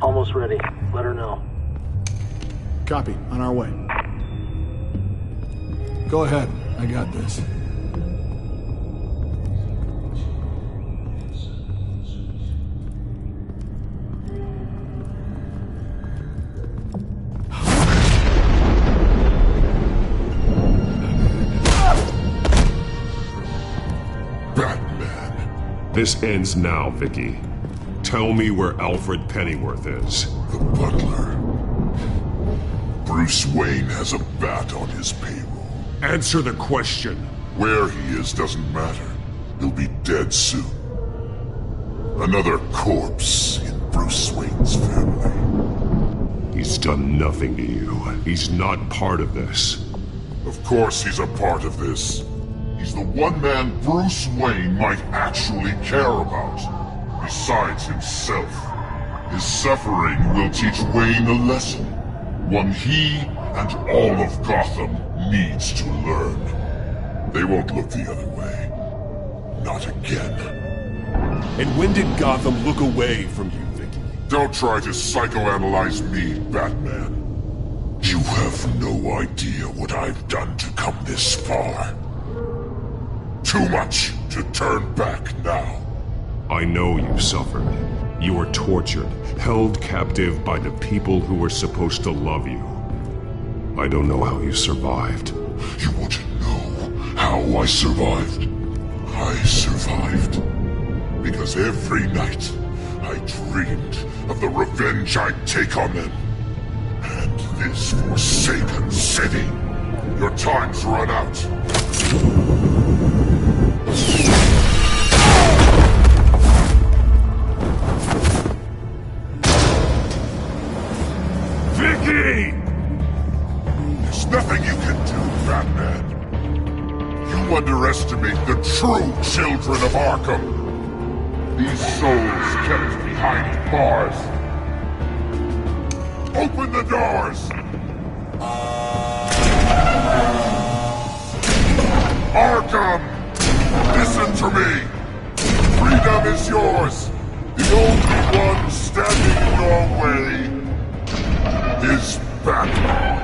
Almost ready. Let her know. Copy. On our way. Go ahead. I got this. This ends now, Vicky. Tell me where Alfred Pennyworth is. The butler. Bruce Wayne has a bat on his payroll. Answer the question. Where he is doesn't matter. He'll be dead soon. Another corpse in Bruce Wayne's family. He's done nothing to you. He's not part of this. Of course he's a part of this. He's the one man Bruce Wayne might actually care about, besides himself. His suffering will teach Wayne a lesson, one he and all of Gotham needs to learn. They won't look the other way. Not again. And when did Gotham look away from you, Vicky? Don't try to psychoanalyze me, Batman. You have no idea what I've done to come this far. Too much to turn back now. I know you suffered. You were tortured, held captive by the people who were supposed to love you. I don't know how you survived. You want to know how I survived? I survived because every night I dreamed of the revenge I'd take on them. And this forsaken city. Your time's run out. Vicky! There's nothing you can do, Batman. You underestimate the true children of Arkham. These souls kept behind bars. Open the doors! Arkham! Listen to me! Freedom is yours! The only one standing in your way is Batman.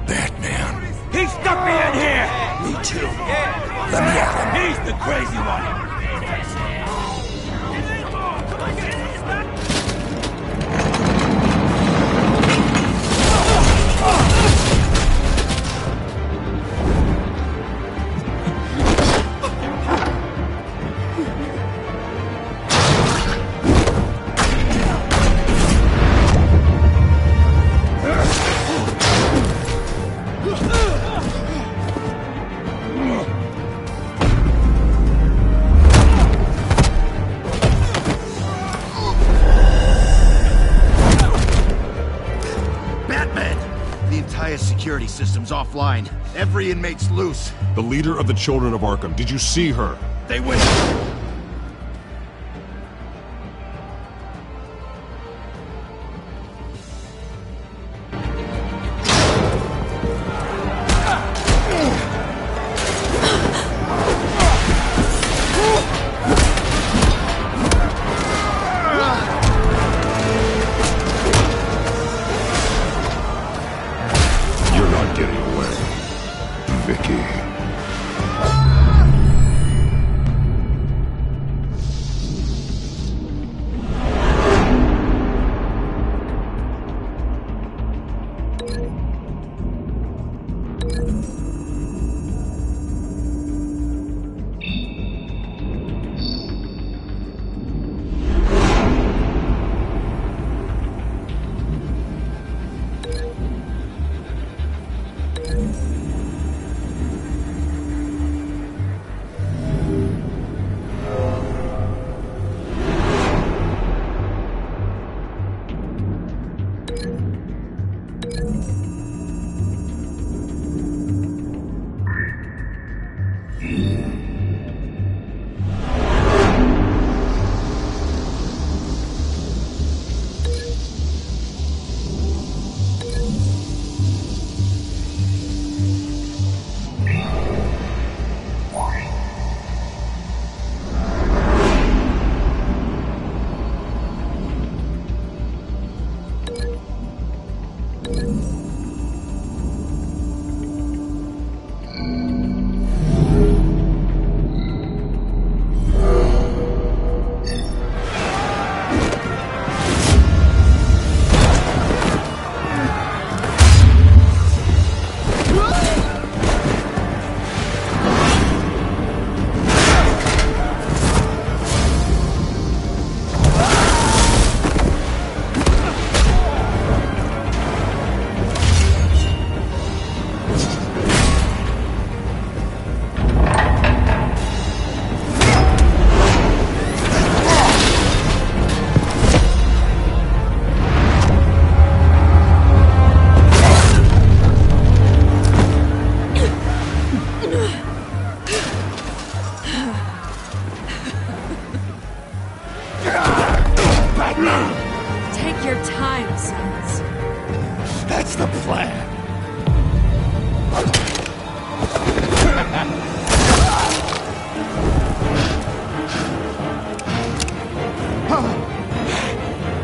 Batman. He stuck me in here! Me too. Let me at him. He's the crazy one! Security system's offline. Every inmate's loose. The leader of the Children of Arkham, did you see her? They went... Take your time, sons. That's the plan.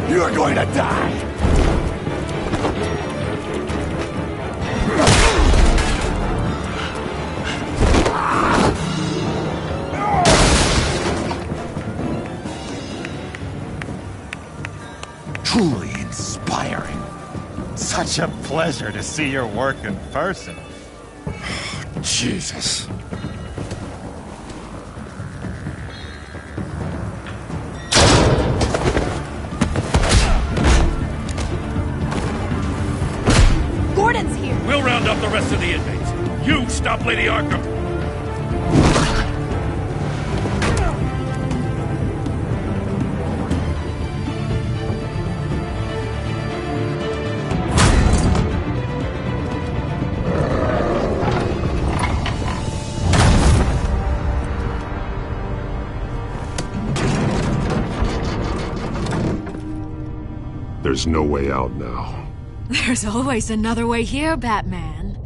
You're going to die. Truly inspiring. Such a pleasure to see your work in person. Jesus. Gordon's here. We'll round up the rest of the inmates. You stop Lady Arkham. There's no way out now. There's always another way here, Batman.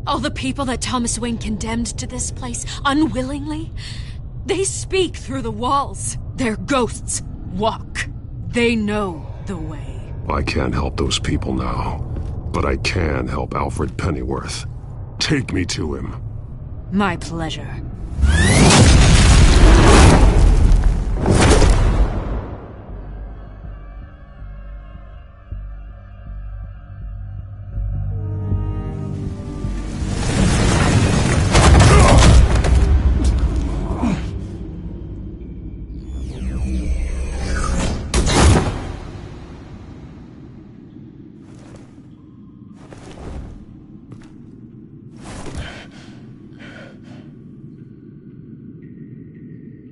All the people that Thomas Wayne condemned to this place unwillingly, they speak through the walls. Their ghosts walk. They know the way. I can't help those people now, but I can help Alfred Pennyworth. Take me to him. My pleasure.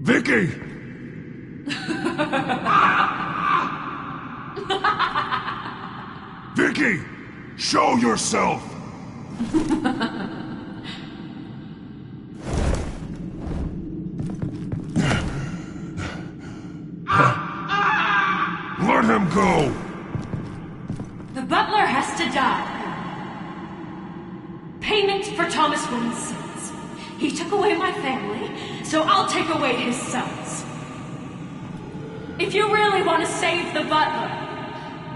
Vicky! Vicky! Show yourself! Let him go! The butler has to die. Payment for Thomas Wayne's sins. He took away my family, so I'll take away his sons. If you really want to save the butler,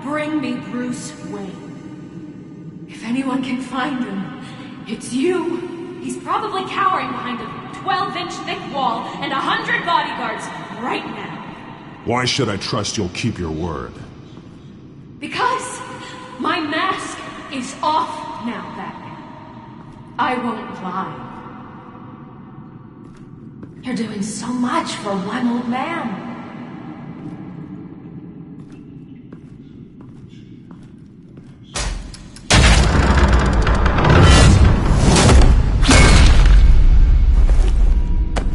bring me Bruce Wayne. If anyone can find him, it's you. He's probably cowering behind a 12-inch thick wall and 100 bodyguards right now. Why should I trust you'll keep your word? Because my mask is off now, Batman. I won't lie. You're doing so much for one old man.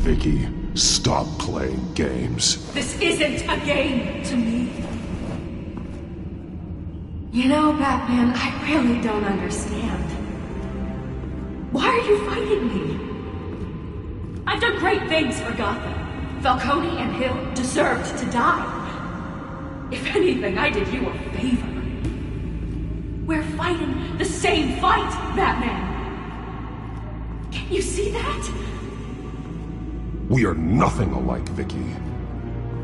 Vicky, stop playing games. This isn't a game to me. You know, Batman, I really don't understand. Why are you fighting me? I've done great things for Gotham. Falcone and Hill deserved to die. If anything, I did you a favor. We're fighting the same fight, Batman. Can you see that? We are nothing alike, Vicky.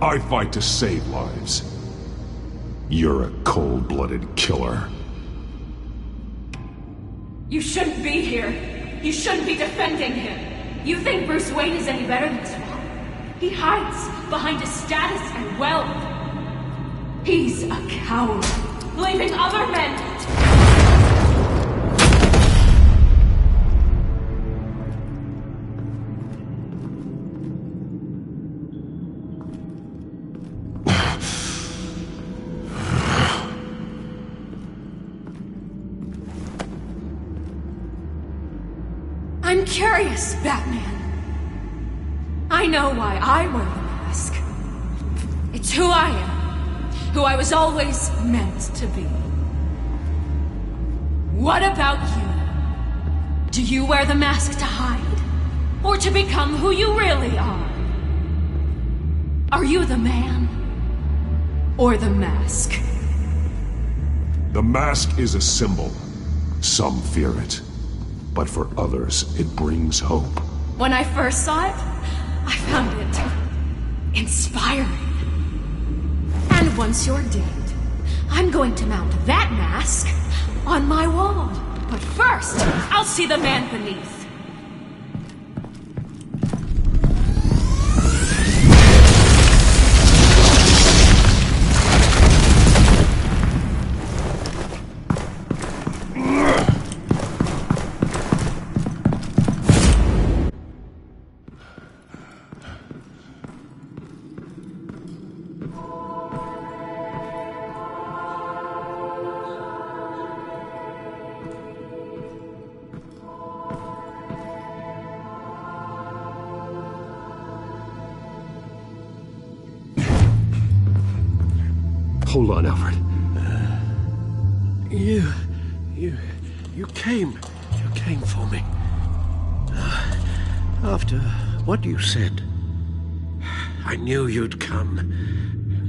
I fight to save lives. You're a cold-blooded killer. You shouldn't be here. You shouldn't be defending him. You think Bruce Wayne is any better than Swamp? He hides behind his status and wealth. He's a coward, leaving other men I'm curious, Batman. I know why I wear the mask. It's who I am. Who I was always meant to be. What about you? Do you wear the mask to hide? Or to become who you really are? Are you the man? or the mask? The mask is a symbol. Some fear it. But for others, it brings hope. When I first saw it, I found it inspiring. And once you're dead, I'm going to mount that mask on my wall. But first, I'll see the man beneath. Hold on, Alfred. You came for me. After what you said, I knew you'd come.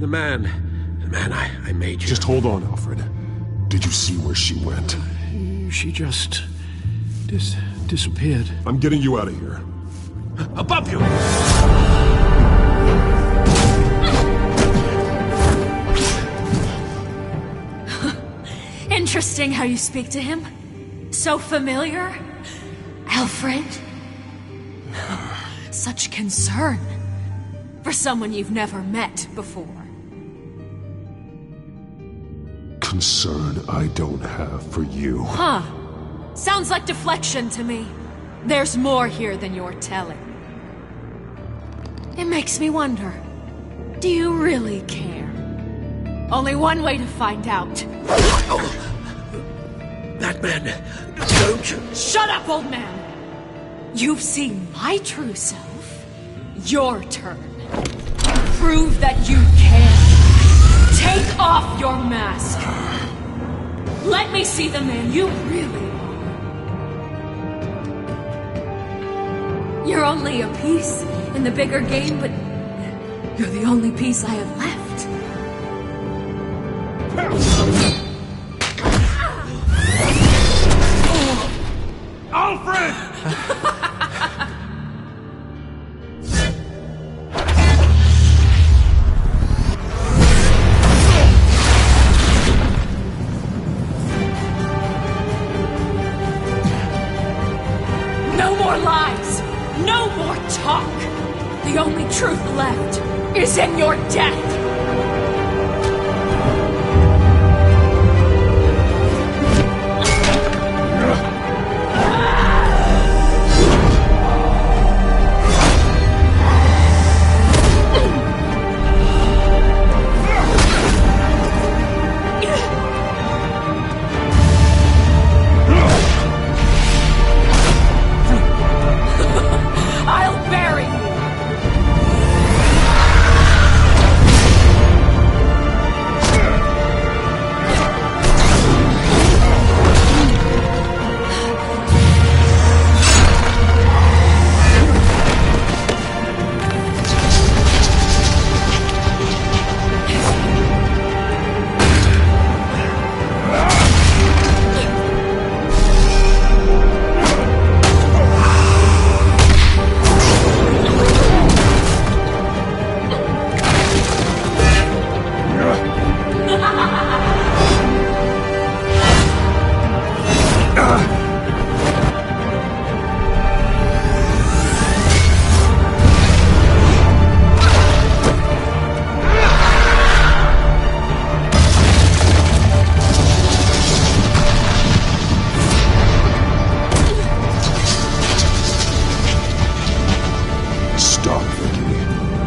The man I made you. Just hold on, Alfred. Did you see where she went? She just disappeared. I'm getting you out of here. Above you! Interesting how you speak to him. So familiar. Alfred. Such concern for someone you've never met before. Concern I don't have for you. Huh. Sounds like deflection to me. There's more here than you're telling. It makes me wonder, do you really care? Only one way to find out. That man, don't you... Shut up, old man! You've seen my true self. Your turn. Prove that you can. Take off your mask. Let me see the man you really are. You're only a piece in the bigger game, but you're the only piece I have left. Alfred! No more lies! No more talk! The only truth left is in your death!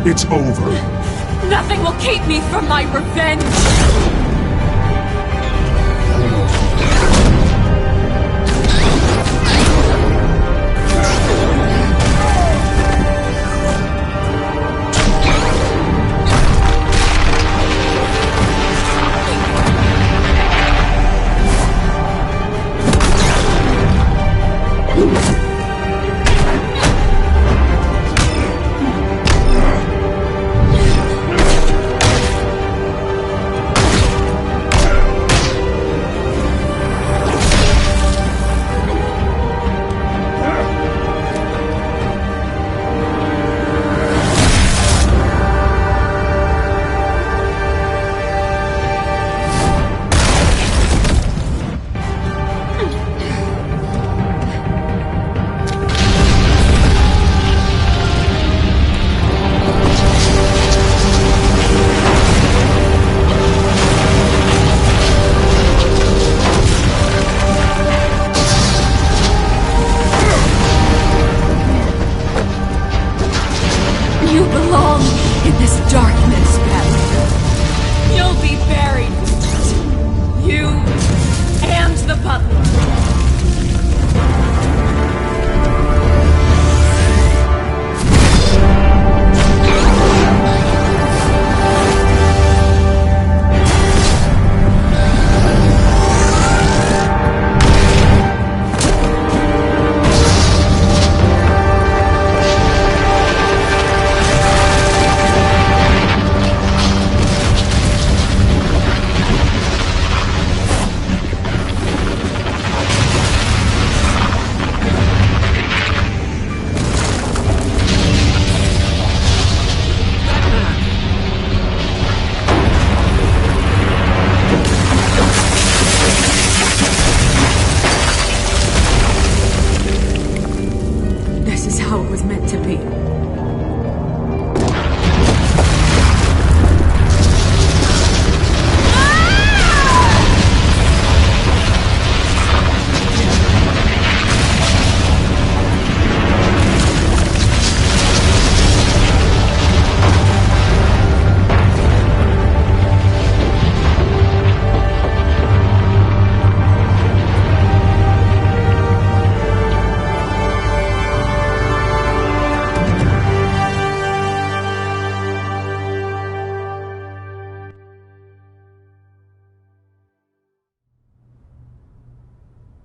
It's over. Nothing will keep me from my revenge!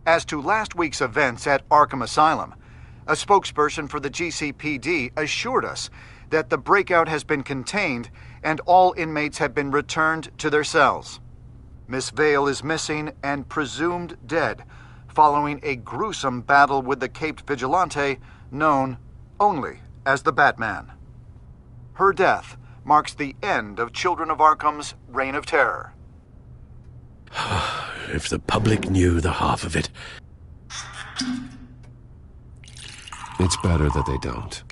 As to last week's events at Arkham Asylum, a spokesperson for the GCPD assured us that the breakout has been contained and all inmates have been returned to their cells. Miss Vale is missing and presumed dead, following a gruesome battle with the caped vigilante known only as the Batman. Her death marks the end of Children of Arkham's reign of terror. If the public knew the half of it. It's better that they don't.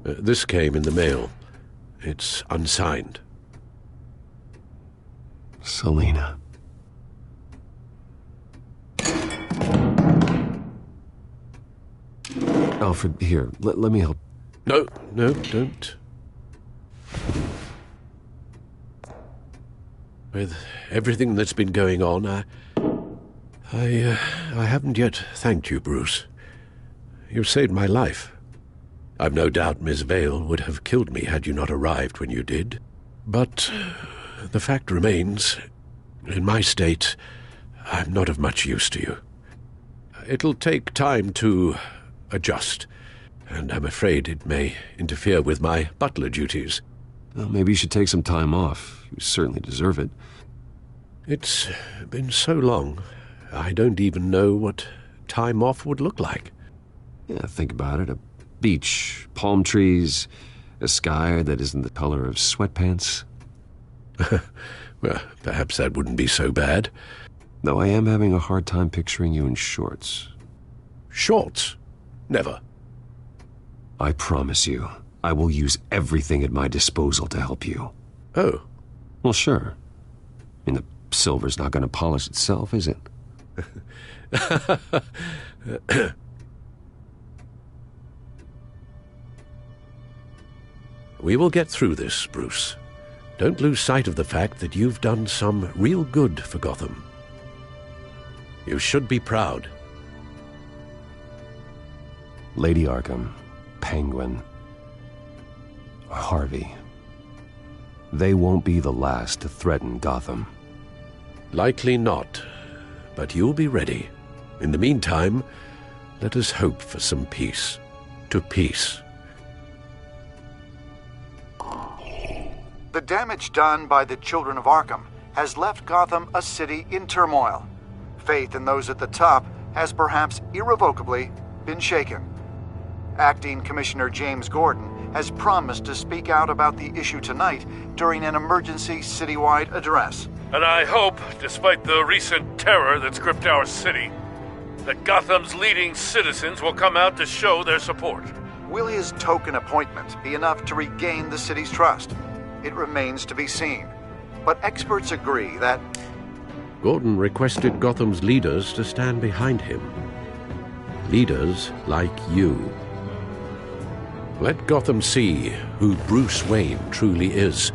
This came in the mail. It's unsigned. Selina. Alfred, here, let me help. No, don't. With everything that's been going on, I haven't yet thanked you, Bruce. You've saved my life. I've no doubt Miss Vale would have killed me had you not arrived when you did. But the fact remains, in my state, I'm not of much use to you. It'll take time to adjust, and I'm afraid it may interfere with my butler duties. Well, maybe you should take some time off. You certainly deserve it. It's been so long, I don't even know what time off would look like. Yeah, think about it. A beach, palm trees, a sky that isn't the color of sweatpants. Well, perhaps that wouldn't be so bad. Though I am having a hard time picturing you in shorts. Shorts? Never. I promise you, I will use everything at my disposal to help you. Oh. Well, sure. I mean, the silver's not going to polish itself, is it? We will get through this, Bruce. Don't lose sight of the fact that you've done some real good for Gotham. You should be proud. Lady Arkham, Penguin, Harvey. They won't be the last to threaten Gotham. Likely not, but you'll be ready. In the meantime, let us hope for some peace. To peace. The damage done by the Children of Arkham has left Gotham a city in turmoil. Faith in those at the top has perhaps irrevocably been shaken. Acting Commissioner James Gordon has promised to speak out about the issue tonight during an emergency citywide address. And I hope, despite the recent terror that's gripped our city, that Gotham's leading citizens will come out to show their support. Will his token appointment be enough to regain the city's trust? It remains to be seen. But experts agree that Gordon requested Gotham's leaders to stand behind him. Leaders like you. Let Gotham see who Bruce Wayne truly is,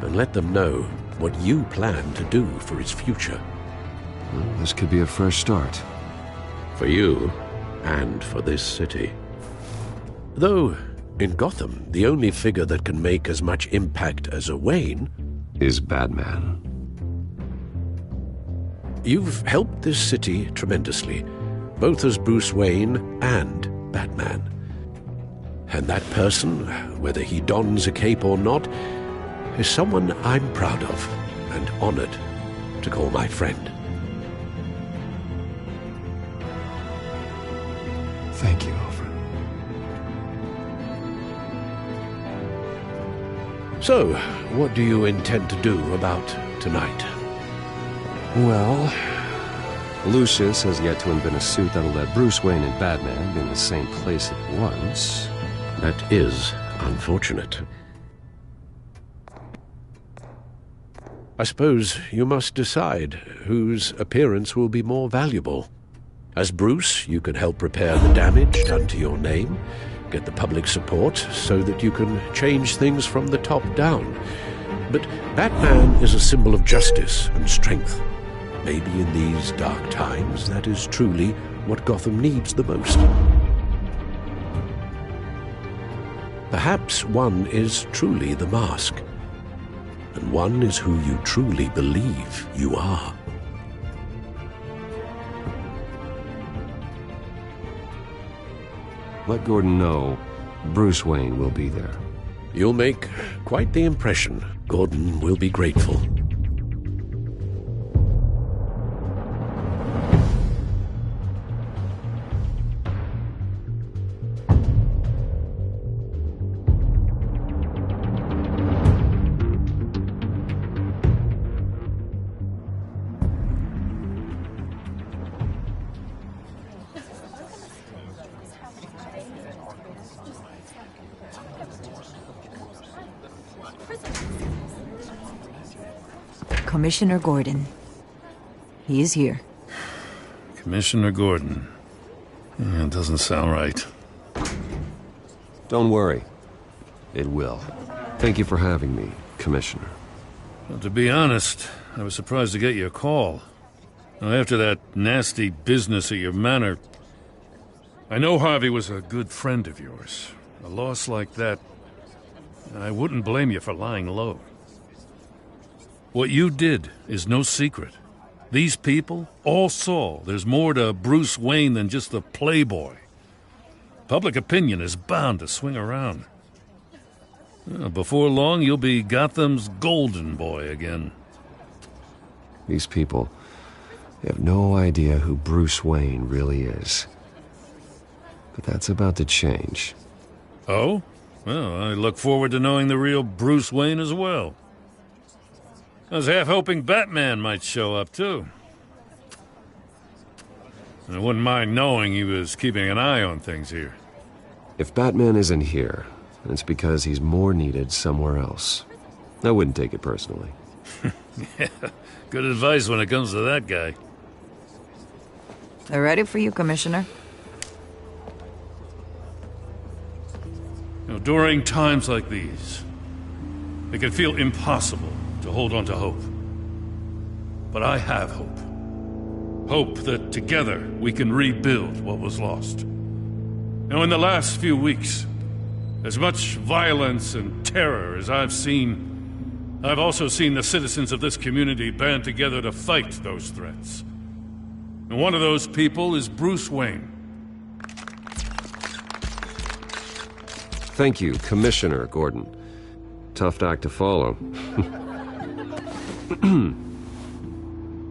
and let them know what you plan to do for its future. Well, this could be a fresh start. For you, and for this city. Though, in Gotham, the only figure that can make as much impact as a Wayne is Batman. You've helped this city tremendously, both as Bruce Wayne and Batman. And that person, whether he dons a cape or not, is someone I'm proud of and honored to call my friend. Thank you, Alfred. So, what do you intend to do about tonight? Well, Lucius has yet to invent a suit that'll let Bruce Wayne and Batman be in the same place at once. That is unfortunate. I suppose you must decide whose appearance will be more valuable. As Bruce, you can help repair the damage done to your name, get the public support so that you can change things from the top down. But Batman is a symbol of justice and strength. Maybe in these dark times, that is truly what Gotham needs the most. Perhaps one is truly the mask, and one is who you truly believe you are. Let Gordon know Bruce Wayne will be there. You'll make quite the impression. Gordon will be grateful. Commissioner Gordon. He is here. Commissioner Gordon. It doesn't sound right. Don't worry. It will. Thank you for having me, Commissioner. Well, to be honest, I was surprised to get your call. Now, after that nasty business at your manor, I know Harvey was a good friend of yours. A loss like that, I wouldn't blame you for lying low. What you did is no secret. These people all saw there's more to Bruce Wayne than just the playboy. Public opinion is bound to swing around. Before long, you'll be Gotham's golden boy again. These people, they have no idea who Bruce Wayne really is. But that's about to change. Oh? Well, I look forward to knowing the real Bruce Wayne as well. I was half hoping Batman might show up, too. I wouldn't mind knowing he was keeping an eye on things here. If Batman isn't here, it's because he's more needed somewhere else. I wouldn't take it personally. Yeah, good advice when it comes to that guy. They're ready for you, Commissioner. You know, during times like these, it can feel impossible to hold on to hope. But I have hope. Hope that together we can rebuild what was lost. Now, in the last few weeks, as much violence and terror as I've seen, I've also seen the citizens of this community band together to fight those threats. And one of those people is Bruce Wayne. Thank you, Commissioner Gordon. Tough act to follow.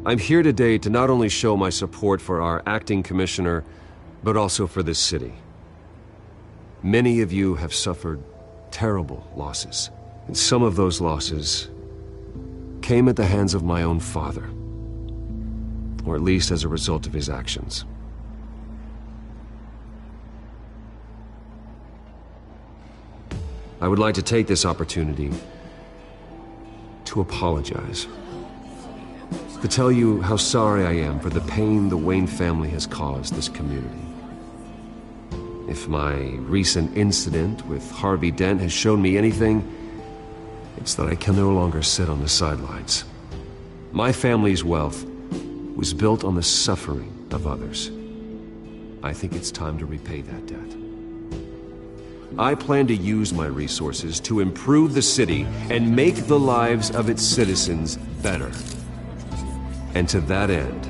I'm here today to not only show my support for our acting commissioner, but also for this city. Many of you have suffered terrible losses, and some of those losses came at the hands of my own father, or at least as a result of his actions. I would like to take this opportunity to apologize. To tell you how sorry I am for the pain the Wayne family has caused this community. If my recent incident with Harvey Dent has shown me anything, it's that I can no longer sit on the sidelines. My family's wealth was built on the suffering of others. I think it's time to repay that debt. I plan to use my resources to improve the city and make the lives of its citizens better. And to that end,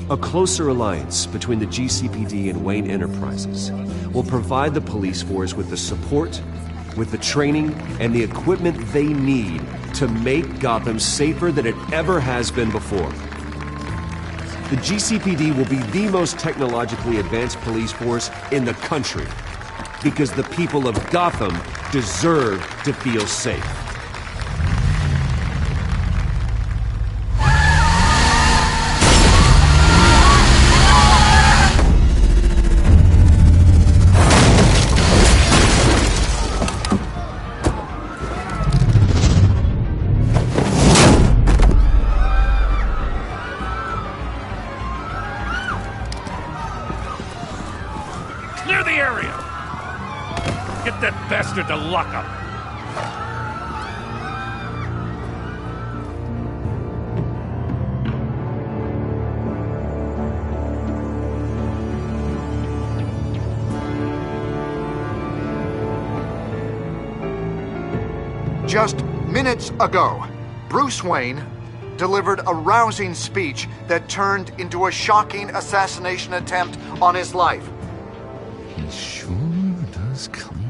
a closer alliance between the GCPD and Wayne Enterprises will provide the police force with the support, with the training, and the equipment they need to make Gotham safer than it ever has been before. The GCPD will be the most technologically advanced police force in the country, because the people of Gotham deserve to feel safe. Clear the area! Get that bastard to lock up! Just minutes ago, Bruce Wayne, delivered a rousing speech that turned into a shocking assassination attempt on his life. He sure does come